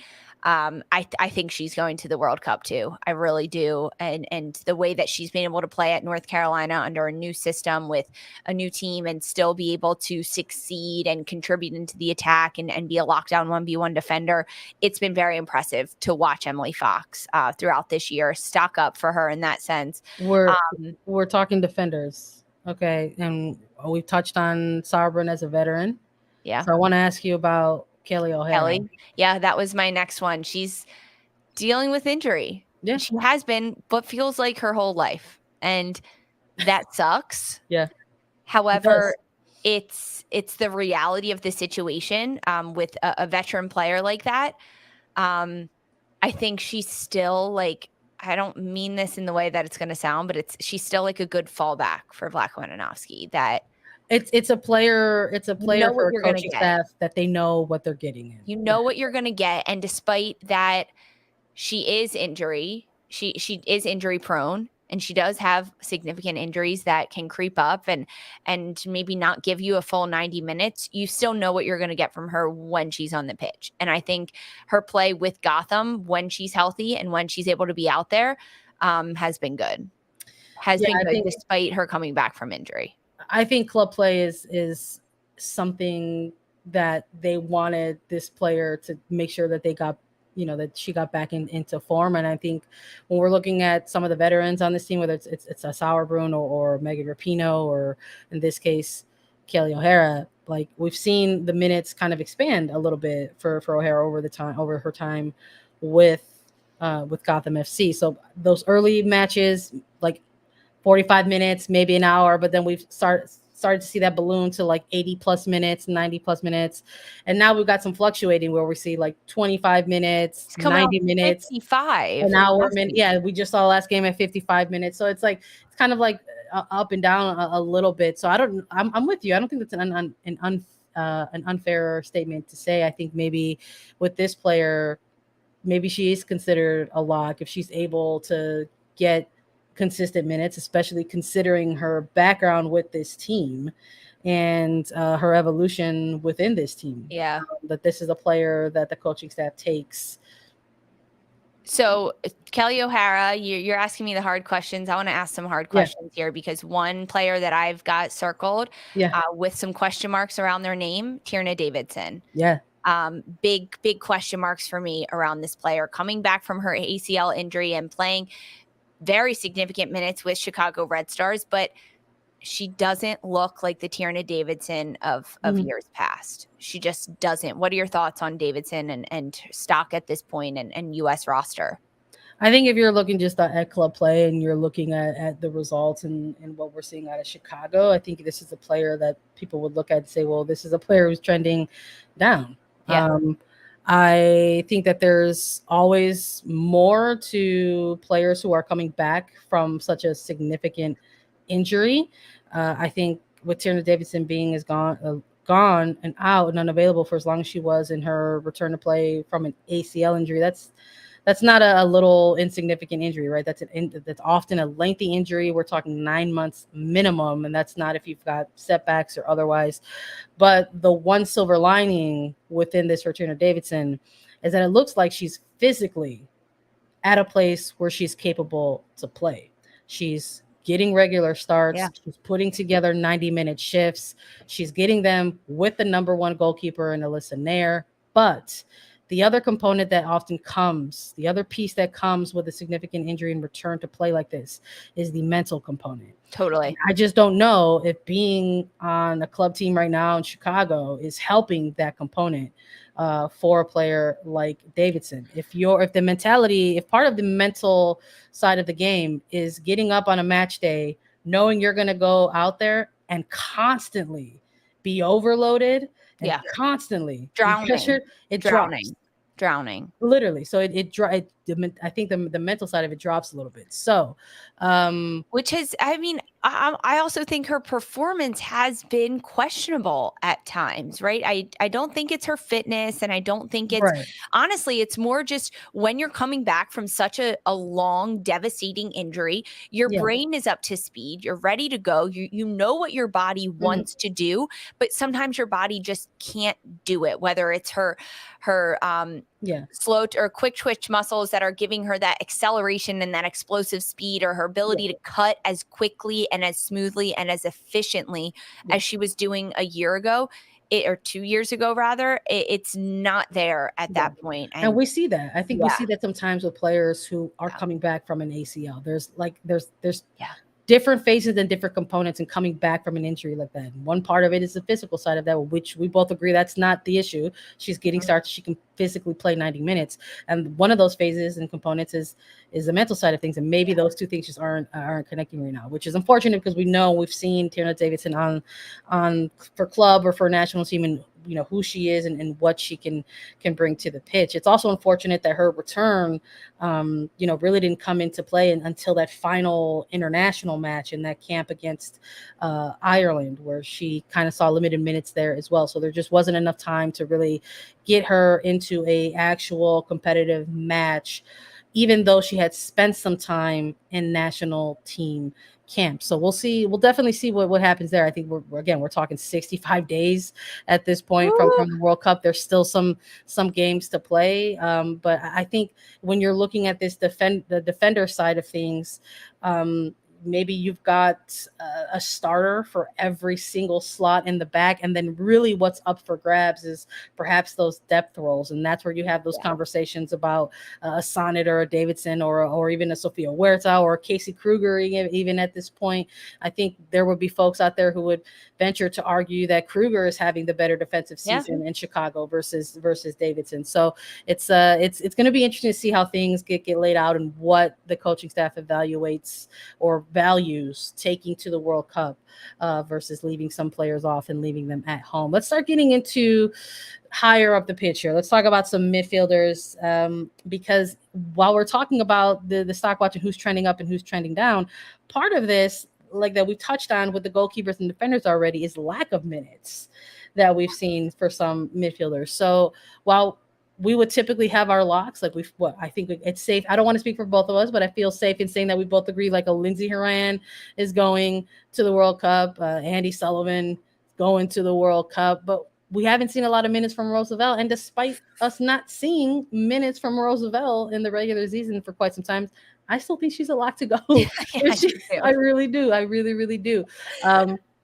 I think she's going to the World Cup too. I really do. And the way that she's been able to play at North Carolina under a new system with a new team and still be able to succeed and contribute into the attack and be a lockdown 1v1 defender, it's been very impressive to watch Emily Fox throughout this year. Stock up for her in that sense. We're talking defenders. Okay. And we've touched on Sauerbrunn as a veteran. Yeah. So I want to ask you about Kelly O'Hara. Yeah, that was my next one. She's dealing with injury. Yeah. She has been, but feels like her whole life. And that sucks. Yeah. However, it's the reality of the situation with a veteran player like that. I think she's still like, I don't mean this in the way that it's going to sound, but she's still like a good fallback for Vlatko Andonovski. That it's a player for a coaching staff that they know what they're getting in. You know what you're going to get, and despite that, she is injury prone, and she does have significant injuries that can creep up and maybe not give you a full 90 minutes. You still know what you're going to get from her when she's on the pitch. And I think her play with Gotham when she's healthy and when she's able to be out there has been good. Despite her coming back from injury. I think club play is something that they wanted this player to make sure that they got, that she got back into form. And I think when we're looking at some of the veterans on this team, whether it's a Sauerbrunn or Megan Rapinoe, or in this case, Kelly O'Hara, like we've seen the minutes kind of expand a little bit for O'Hara over her time with Gotham FC. So those early matches, like 45 minutes, maybe an hour, but then we've started to see that balloon to like 80 plus minutes, 90 plus minutes. And now we've got some fluctuating where we see like 25 minutes, 90 minutes, 55, an hour. Yeah, we just saw last game at 55 minutes. So it's kind of like up and down a little bit. So I'm with you. I don't think that's an unfair statement to say. I think maybe with this player, maybe she is considered a lock if she's able to get consistent minutes, especially considering her background with this team and her evolution within this team. Yeah. That this is a player that the coaching staff takes. So Kelly O'Hara, you're asking me the hard questions. I want to ask some hard questions here, because one player that I've got circled with some question marks around their name, Tierna Davidson. Yeah. Big question marks for me around this player coming back from her ACL injury and playing very significant minutes with Chicago Red Stars, but she doesn't look like the Tierna Davidson of years past. She just doesn't. What are your thoughts on Davidson and stock at this point and U.S. roster? I think if you're looking just at club play and you're looking at the results and what we're seeing out of Chicago, I think this is a player that people would look at and say, well, this is a player who's trending down. Yeah. I think that there's always more to players who are coming back from such a significant injury. I think with Tierna Davidson being gone and out and unavailable for as long as she was in her return to play from an ACL injury, that's not a little insignificant injury, right? That's often a lengthy injury. We're talking 9 months minimum, and that's not if you've got setbacks or otherwise. But the one silver lining within this for Tierna Davidson is that it looks like she's physically at a place where she's capable to play. She's getting regular starts. Yeah. She's putting together 90-minute shifts. She's getting them with the number one goalkeeper in Alyssa Nair. But the other component that often comes, the other piece that comes with a significant injury and return to play like this is the mental component. Totally. I just don't know if being on a club team right now in Chicago is helping that component for a player like Davidson. If part of the mental side of the game is getting up on a match day, knowing you're going to go out there and constantly be overloaded and constantly drowning. Literally. So I think the mental side of it drops a little bit. So, which is, I mean, I also think her performance has been questionable at times, right? I don't think it's her fitness, and I don't think it's honestly, it's more just when you're coming back from such a long, devastating injury, your brain is up to speed, you're ready to go, you know what your body wants to do, but sometimes your body just can't do it, whether it's her slow or quick twitch muscles that are giving her that acceleration and that explosive speed, or her ability to cut as quickly and as smoothly and as efficiently as she was doing a year ago, or 2 years ago, rather. It's not there at that point. And we see that. I think we see that sometimes with players who are coming back from an ACL. There's different phases and different components and coming back from an injury like that. One part of it is the physical side of that, which we both agree that's not the issue. She's getting started. She can physically play 90 minutes. And one of those phases and components is the mental side of things. And maybe those two things just aren't connecting right now, which is unfortunate because we've seen Tierna Davidson on for club or for national team, and who she is and what she can bring to the pitch. It's also unfortunate that her return, really didn't come into play until that final international match in that camp against Ireland, where she kind of saw limited minutes there as well. So there just wasn't enough time to really get her into a actual competitive match, even though she had spent some time in national team camp. So we'll definitely see what happens there. I think we're talking 65 days at this point from the World Cup. There's still some games to play, but I think when you're looking at this the defender side of things, maybe you've got a starter for every single slot in the back, and then really what's up for grabs is perhaps those depth roles, and that's where you have those conversations about a Sonnet or a Davidson or even a Sofia Huerta or Casey Kruger. Even at this point, I think there would be folks out there who would venture to argue that Kruger is having the better defensive season in Chicago versus Davidson. So it's going to be interesting to see how things get laid out and what the coaching staff evaluates or values taking to the World Cup versus leaving some players off and leaving them at home. Let's start getting into higher up the pitch here. Let's talk about some midfielders, because while we're talking about the stock watch and who's trending up and who's trending down, part of this, like that we touched on with the goalkeepers and defenders already, is lack of minutes that we've seen for some midfielders. So while we would typically have our locks, I think it's safe. I don't want to speak for both of us, but I feel safe in saying that we both agree, like a Lindsay Horan is going to the World Cup, Andy Sullivan going to the World Cup, but we haven't seen a lot of minutes from Roosevelt. And despite us not seeing minutes from Roosevelt in the regular season for quite some time, I still think she's a lock to go. I really do. I really, really do.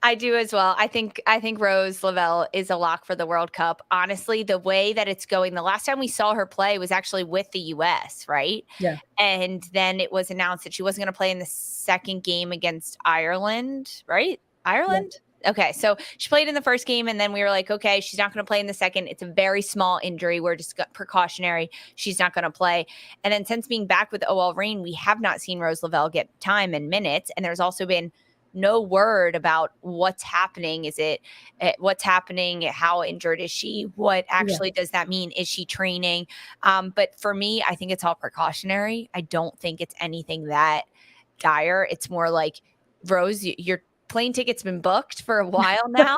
I do as well. I think Rose Lavelle is a lock for the World Cup. Honestly, the way that it's going, the last time we saw her play was actually with the US, right? Yeah. And then it was announced that she wasn't going to play in the second game against Ireland, right? Ireland? Okay, so she played in the first game, and then we were like, okay, she's not going to play in the second. It's a very small injury. We're just precautionary. She's not going to play. And then since being back with OL Reign, we have not seen Rose Lavelle get time and minutes. And there's also been no word about what's happening. Is it what's happening? How injured is she? What actually does that mean? Is she training? But for me, I think it's all precautionary. I don't think it's anything that dire. It's more like, Rose, you're plane ticket's been booked for a while now.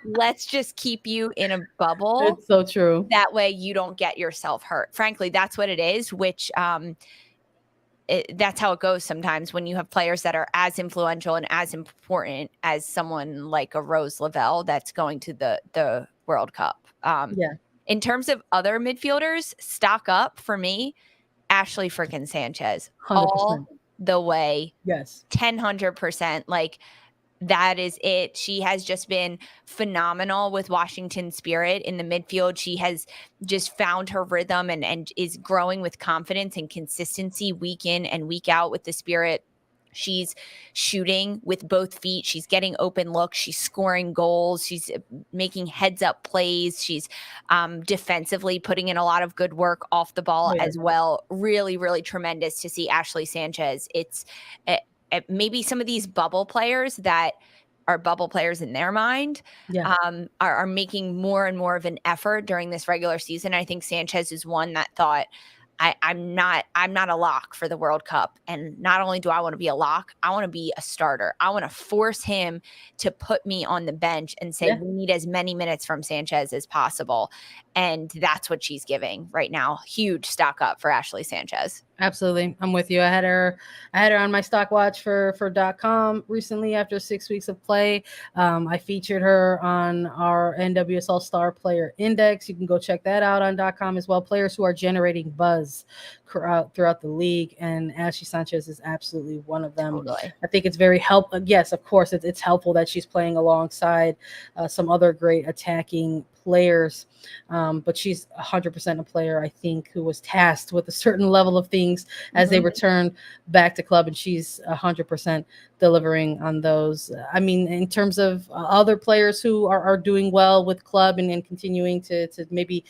Let's just keep you in a bubble. It's so true. That way you don't get yourself hurt. Frankly, that's what it is, which that's how it goes sometimes when you have players that are as influential and as important as someone like a Rose Lavelle that's going to the World Cup. In terms of other midfielders, stock up for me, Ashley freaking Sanchez. 100%. All the way. Yes. 100%. Like, that is it. She has just been phenomenal with Washington Spirit in the midfield. She has just found her rhythm and is growing with confidence and consistency week in and week out with the Spirit. She's shooting with both feet. She's getting open looks. She's scoring goals. She's making heads up plays. She's defensively putting in a lot of good work off the ball as well. Really, really tremendous to see Ashley Sanchez. It's maybe some of these bubble players that are bubble players in their mind are making more and more of an effort during this regular season. I think Sanchez is one that thought, I'm not a lock for the World Cup. And not only do I want to be a lock, I want to be a starter. I want to force him to put me on the bench and say, we need as many minutes from Sanchez as possible. And that's what she's giving right now. Huge stock up for Ashley Sanchez. Absolutely. I'm with you. I had her on my stock watch for .com recently after 6 weeks of play. I featured her on our NWSL Star Player Index. You can go check that out on .com as well. Players who are generating buzz throughout the league, and Ashley Sanchez is absolutely one of them. Totally. I think it's very helpful. Yes, of course, it's helpful that she's playing alongside some other great attacking players, but she's 100% a player, I think, who was tasked with a certain level of things as they return back to club, and she's 100% delivering on those. I mean, in terms of other players who are doing well with club and continuing to maybe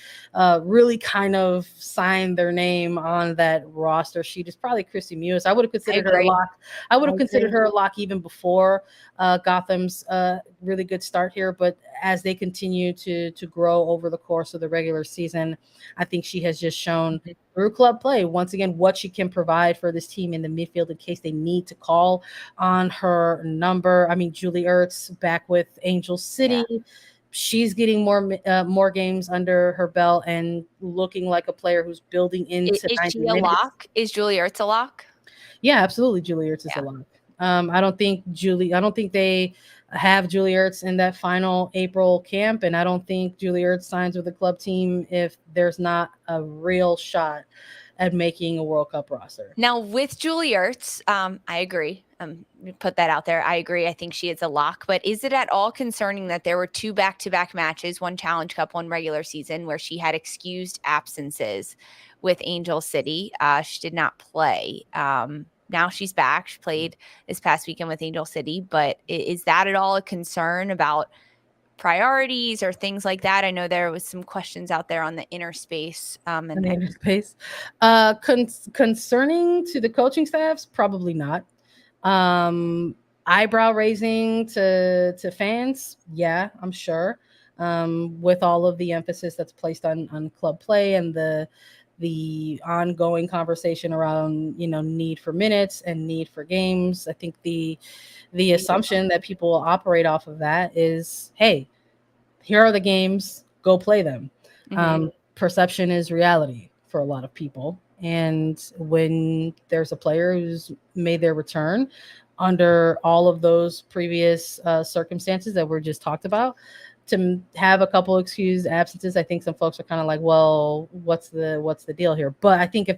really kind of sign their name on that roster sheet, is probably Christy Mewis. I would have considered her a lock. I would have considered her a lock even before Gotham's really good start here, but as they continue to grow over the course of the regular season, I think she has just shown through club play once again what she can provide for this team in the midfield in case they need to call on her number. I mean, Julie Ertz back with Angel City. Yeah. She's getting more games under her belt and looking like a player who's building into. Is she a lock? Is Julie Ertz a lock? Yeah, absolutely. Julie Ertz is a lock. I don't think they have Julie Ertz in that final April camp, and I don't think Julie Ertz signs with the club team if there's not a real shot at making a World Cup roster. Now, with Julie Ertz, I agree. Put that out there. I agree. I think she is a lock. But is it at all concerning that there were 2 back-to-back matches, one Challenge Cup, one regular season, where she had excused absences with Angel City? She did not play. Now she's back. She played this past weekend with Angel City. But is that at all a concern about priorities or things like that? I know there was some questions out there on the inner space. Concerning to the coaching staffs, probably not. Eyebrow raising to fans, yeah, I'm sure. With all of the emphasis that's placed on club play and the ongoing conversation around, need for minutes and need for games. I think the assumption that people will operate off of that is, hey, here are the games, go play them. Perception is reality for a lot of people. And when there's a player who's made their return under all of those previous circumstances that were just talked about, to have a couple excused absences, I think some folks are kind of like, well, what's the deal here? But I think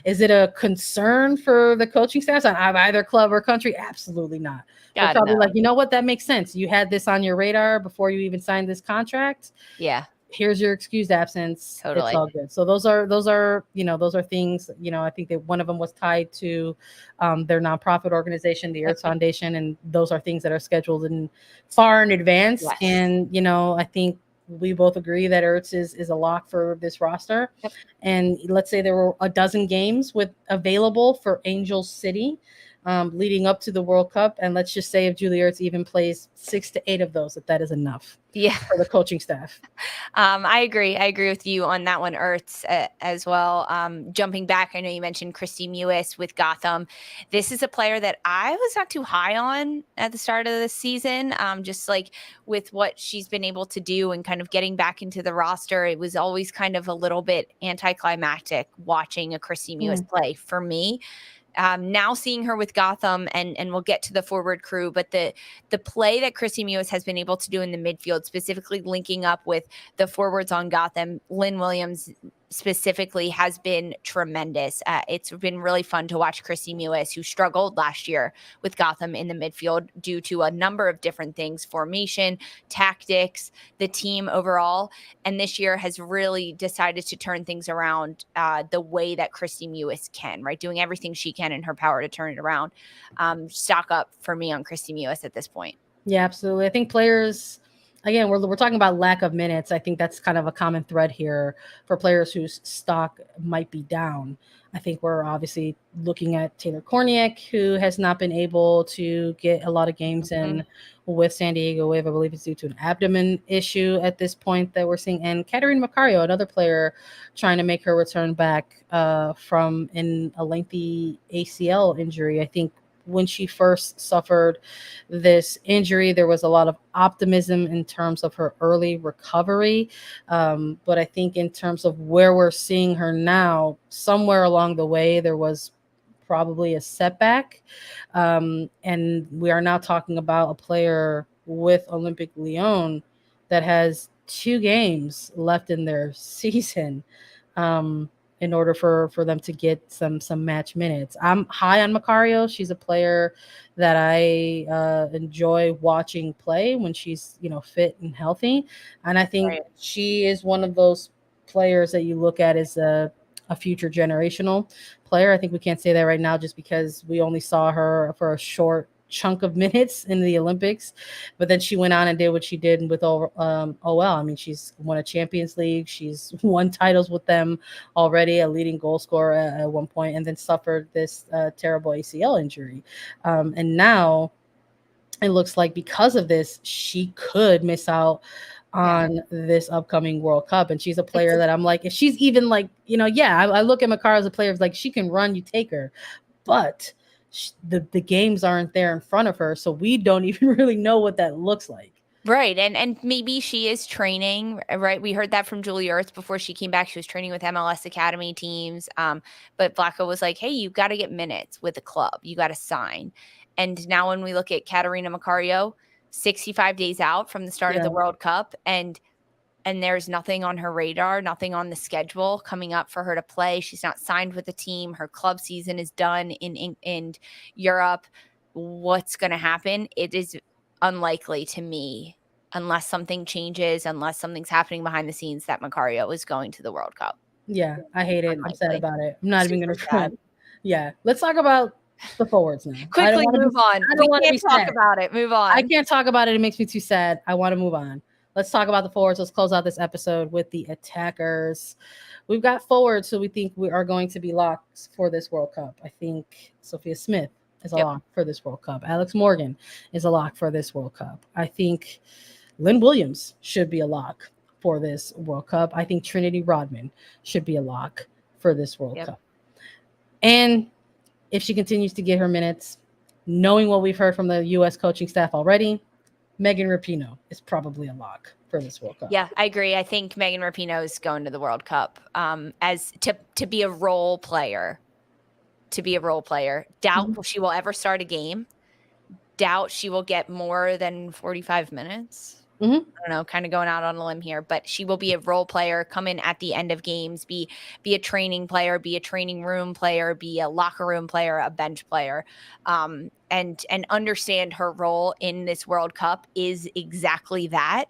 is it a concern for the coaching staffs on either club or country? Absolutely not. They're probably like, you know what, that makes sense. You had this on your radar before you even signed this contract. Yeah. here's your excused absence. Totally. It's all good. So those are things, I think that one of them was tied to their nonprofit organization, the Earth Foundation. And those are things that are scheduled far in advance. Yes. And, I think we both agree that Ertz is a lock for this roster. Yep. And let's say there were a dozen games available for Angel City leading up to the World Cup. And let's just say if Julie Ertz even plays 6 to 8 of those, that is enough. Yeah, for the coaching staff. I agree with you on that one, Ertz, as well. Jumping back, I know you mentioned Kristie Mewis with Gotham. This is a player that I was not too high on at the start of the season. Just like with what she's been able to do and kind of getting back into the roster, it was always kind of a little bit anticlimactic watching a Kristie Mewis play for me. Now seeing her with Gotham, and we'll get to the forward crew, but the play that Kristie Mewis has been able to do in the midfield, specifically linking up with the forwards on Gotham, Lynn Williams specifically, has been tremendous. It's been really fun to watch Kristie Mewis, who struggled last year with Gotham in the midfield due to a number of different things, formation, tactics, the team overall. And this year has really decided to turn things around the way that Kristie Mewis can, right? Doing everything she can in her power to turn it around. Stock up for me on Kristie Mewis at this point. Yeah, absolutely. I think players, again, we're talking about lack of minutes. I think that's kind of a common thread here for players whose stock might be down. I think we're obviously looking at Taylor Korniak, who has not been able to get a lot of games in with San Diego Wave. I believe it's due to an abdomen issue at this point that we're seeing. And Katerina Macario, another player trying to make her return back from a lengthy ACL injury. I think when she first suffered this injury, there was a lot of optimism in terms of her early recovery. But I think in terms of where we're seeing her now, somewhere along the way, there was probably a setback. And we are now talking about a player with Olympique Lyon that has 2 games left in their season. In order for them to get some match minutes. I'm high on Macario. She's a player that I enjoy watching play when she's, fit and healthy. And I think she is one of those players that you look at as a future generational player. I think we can't say that right now just because we only saw her for a short chunk of minutes in the Olympics, but then she went on and did what she did with OL. I mean, she's won a Champions League, she's won titles with them already, a leading goal scorer at one point, and then suffered this terrible ACL injury. And now it looks like because of this, she could miss out on this upcoming World Cup. And she's a player that I'm like, if she's even like, I look at Macario as a player, like she can run, you take her, but the games aren't there in front of her, so we don't even really know what that looks like. Right. And maybe she is training, right? We heard that from Julie Ertz before she came back. She was training with MLS Academy teams. But Vlatko was like, hey, you got to get minutes with the club. You got to sign. And now when we look at Katerina Macario, 65 days out from the start of the World Cup, and there's nothing on her radar, nothing on the schedule coming up for her to play. She's not signed with the team. Her club season is done in Europe. What's going to happen? It is unlikely to me, unless something changes, unless something's happening behind the scenes, that Macario is going to the World Cup. Yeah, I hate it. I'm sad about it. I'm not even going to try. Yeah, let's talk about the forwards now. Quickly move on. We can't talk about it. Move on. I can't talk about it. It makes me too sad. I want to move on. Let's talk about the forwards. Let's close out this episode with the attackers. We've got forwards who we think we are going to be locks for this World Cup. I think Sophia Smith is a lock for this World Cup. Alex Morgan is a lock for this World Cup. I think Lynn Williams should be a lock for this World Cup. I think Trinity Rodman should be a lock for this World Cup. And if she continues to get her minutes, knowing what we've heard from the U.S. coaching staff already, Megan Rapinoe is probably a lock for this World Cup. Yeah, I agree. I think Megan Rapinoe is going to the World Cup as to be a role player. Doubt she will ever start a game. Doubt she will get more than 45 minutes. I don't know, kind of going out on a limb here, but she will be a role player, come in at the end of games, be a training player, be a training room player, be a locker room player, a bench player. and understand her role in this World Cup is exactly that.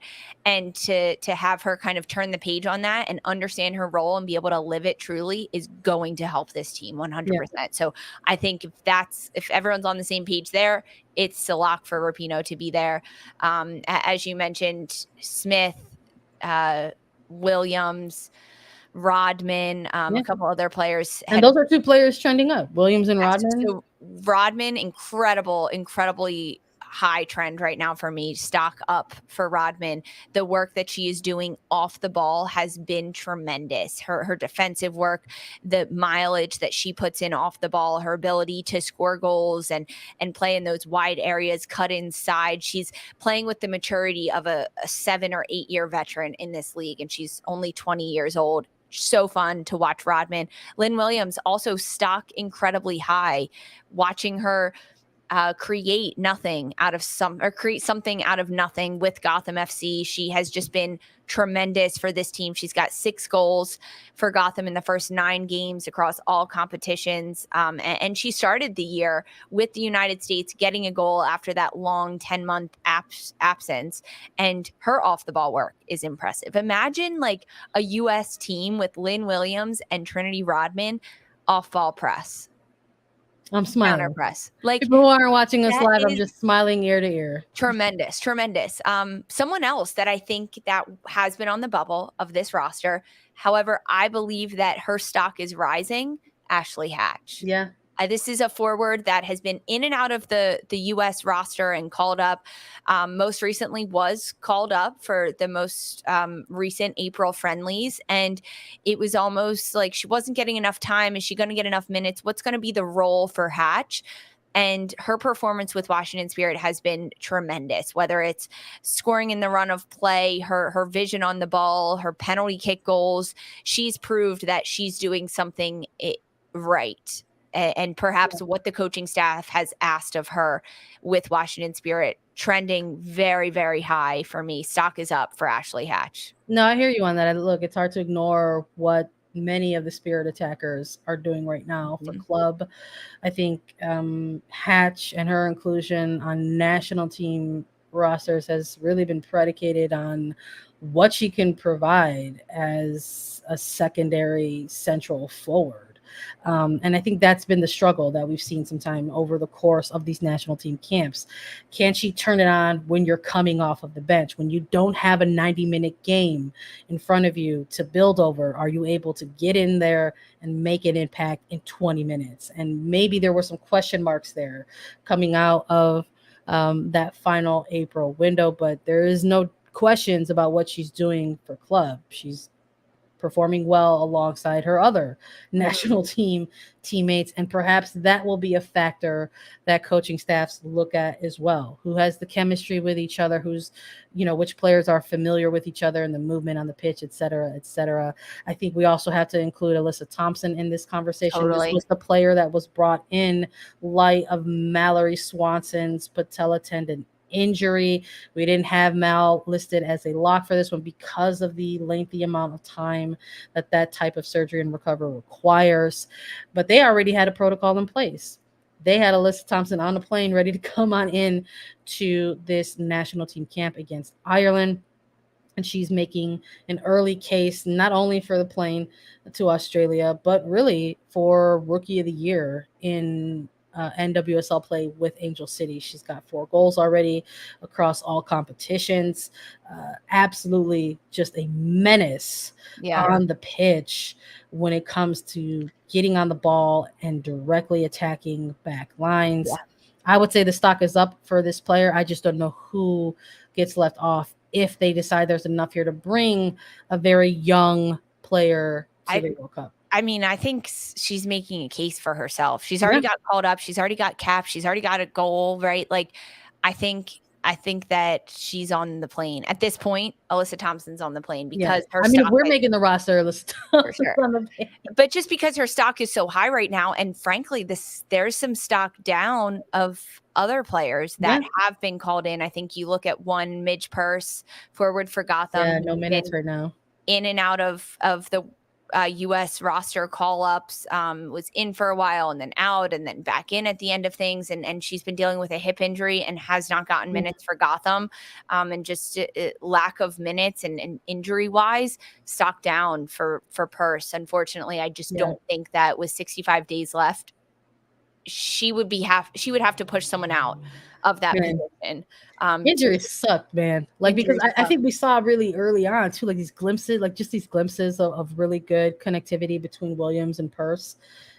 And to have her kind of turn the page on that and understand her role and be able to live it truly is going to help this team 100%. Yeah. So I think if everyone's on the same page there, it's a lock for Rapinoe to be there. As you mentioned, Smith, Williams, Rodman, a couple other players. And those are two players trending up, Williams and Rodman. So Rodman, incredibly high trend right now for me. Stock up for Rodman. The work that she is doing off the ball has been tremendous. Her defensive work, the mileage that she puts in off the ball, her ability to score goals and play in those wide areas, cut inside. She's playing with the maturity of a 7 or 8 year veteran in this league, and she's only 20 years old. So fun to watch Rodman. Lynn Williams also stock incredibly high. Watching her create something out of nothing with Gotham FC. She has just been tremendous for this team. She's got 6 goals for Gotham in the first 9 games across all competitions. And she started the year with the United States getting a goal after that long 10-month absence. And her off the ball work is impressive. Imagine like a U.S. team with Lynn Williams and Trinity Rodman off ball press. I'm smiling. Press. Like, people who aren't watching us live, I'm just smiling ear to ear. Tremendous. Someone else that I think that has been on the bubble of this roster. However, I believe that her stock is rising. Ashley Hatch. Yeah. This is a forward that has been in and out of the U.S. roster and called up. Most recently was called up for the most recent April friendlies. And it was almost like she wasn't getting enough time. Is she going to get enough minutes? What's going to be the role for Hatch? And her performance with Washington Spirit has been tremendous, whether it's scoring in the run of play, her vision on the ball, her penalty kick goals. She's proved that she's doing something right. And perhaps what the coaching staff has asked of her with Washington Spirit, trending very, very high for me. Stock is up for Ashley Hatch. No, I hear you on that. Look, it's hard to ignore what many of the Spirit attackers are doing right now for club. I think Hatch and her inclusion on national team rosters has really been predicated on what she can provide as a secondary central forward. And I think that's been the struggle that we've seen sometime over the course of these national team camps. Can she turn it on when you're coming off of the bench? When you don't have a 90-minute game in front of you to build over, are you able to get in there and make an impact in 20 minutes? And maybe there were some question marks there coming out of that final April window, but there is no questions about what she's doing for club. She's performing well alongside her other national team teammates. And perhaps that will be a factor that coaching staffs look at as well. Who has the chemistry with each other, which players are familiar with each other and the movement on the pitch, et cetera, et cetera. I think we also have to include Alyssa Thompson in this conversation. Totally. This was the player that was brought in light of Mallory Swanson's patella tendon injury. We didn't have Mal listed as a lock for this one because of the lengthy amount of time that type of surgery and recovery requires. But they already had a protocol in place. They had Alyssa Thompson on the plane ready to come on in to this national team camp against Ireland. And she's making an early case, not only for the plane to Australia, but really for Rookie of the Year in NWSL play with Angel City. She's got 4 goals already across all competitions. Absolutely just a menace on the pitch when it comes to getting on the ball and directly attacking back lines. Yeah. I would say the stock is up for this player. I just don't know who gets left off if they decide there's enough here to bring a very young player to the World Cup. I mean, I think she's making a case for herself. She's already got called up. She's already got capped. She's already got a goal, right? Like, I think that she's on the plane. At this point, Alyssa Thompson's on the plane because her stock. If we're making the roster, Alyssa Thompson's on the plane. But just because her stock is so high right now, and frankly, there's some stock down of other players that have been called in. I think you look at one Midge Purse, forward for Gotham. Yeah, no minutes right now. In and out of the US roster call-ups, was in for a while and then out and then back in at the end of things. And she's been dealing with a hip injury and has not gotten minutes for Gotham. And just lack of minutes and injury-wise, stock down for Purse. Unfortunately, I just don't think that with 65 days left, she would have to push someone out of that position. Injuries sucked, man. Like, because I think we saw really early on too, like these glimpses of really good connectivity between Williams and Purse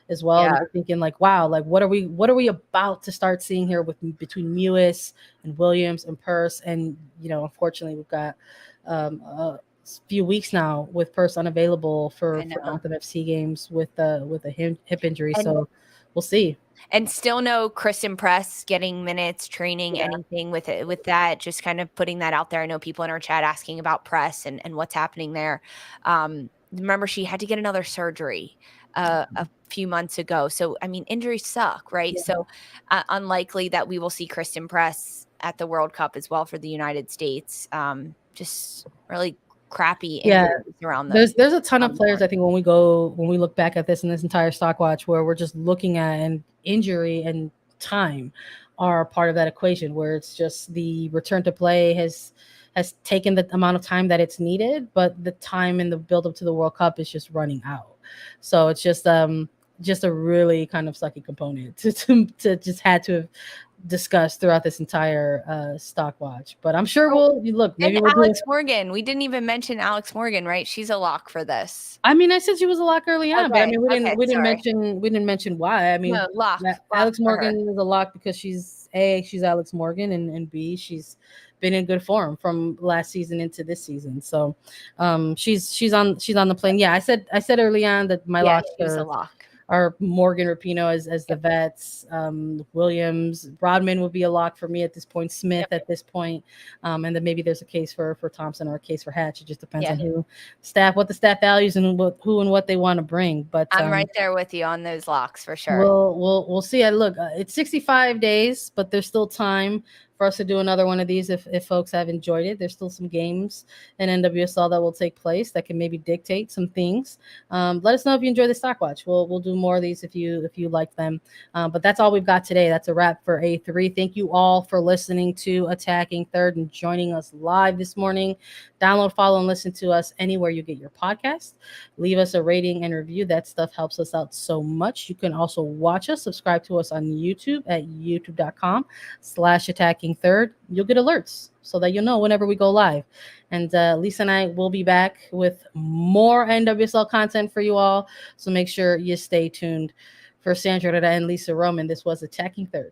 as well. And we're thinking like, wow, like what are we about to start seeing here between Mewis and Williams and Purse? And unfortunately, we've got a few weeks now with Purse unavailable for Gotham FC games with a hip injury. So we'll see. And still no Kristen Press getting minutes, training, anything with it, with that, just kind of putting that out there. I know people in our chat asking about Press and what's happening there. Remember, she had to get another surgery a few months ago. So, I mean, injuries suck, right? Yeah. So unlikely that we will see Kristen Press at the World Cup as well for the United States. Just really crappy injuries around them. There's a ton of players, I think, when we look back at this in this entire stock watch, where we're just looking at and injury and time are part of that equation, where it's just the return to play has taken the amount of time that it's needed, but the time in the build up to the World Cup is just running out. So it's just a really kind of sucky component to just had to have discussed throughout this entire stock watch. But I'm sure maybe Alex Morgan. We didn't even mention Alex Morgan, right? She's a lock for this. I mean, I said she was a lock early on, but I mean, we didn't mention why. I mean, Alex Morgan is a lock because she's Alex Morgan, and B, she's been in good form from last season into this season. So she's on the plane. Yeah, I said early on that my locks are Morgan, Rapinoe as the vets, Williams, Rodman would be a lock for me at this point, Smith at this point, and then maybe there's a case for Thompson or a case for Hatch. It just depends on what the staff values and who and what they want to bring. But I'm right there with you on those locks for sure. We'll see. Look, it's 65 days, but there's still time for us to do another one of these if folks have enjoyed it. There's still some games in NWSL that will take place that can maybe dictate some things. Let us know if you enjoy the stock watch. We'll do more of these if you like them. But that's all we've got today. That's a wrap for A3. Thank you all for listening to Attacking Third and joining us live this morning. Download, follow, and listen to us anywhere you get your podcast. Leave us a rating and review. That stuff helps us out so much. You can also watch us, subscribe to us on YouTube at youtube.com/Attacking Third. You'll get alerts so that you'll know whenever we go live. And Lisa and I will be back with more NWSL content for you all. So make sure you stay tuned. For Sandra and Lisa Roman, this was Attacking Third.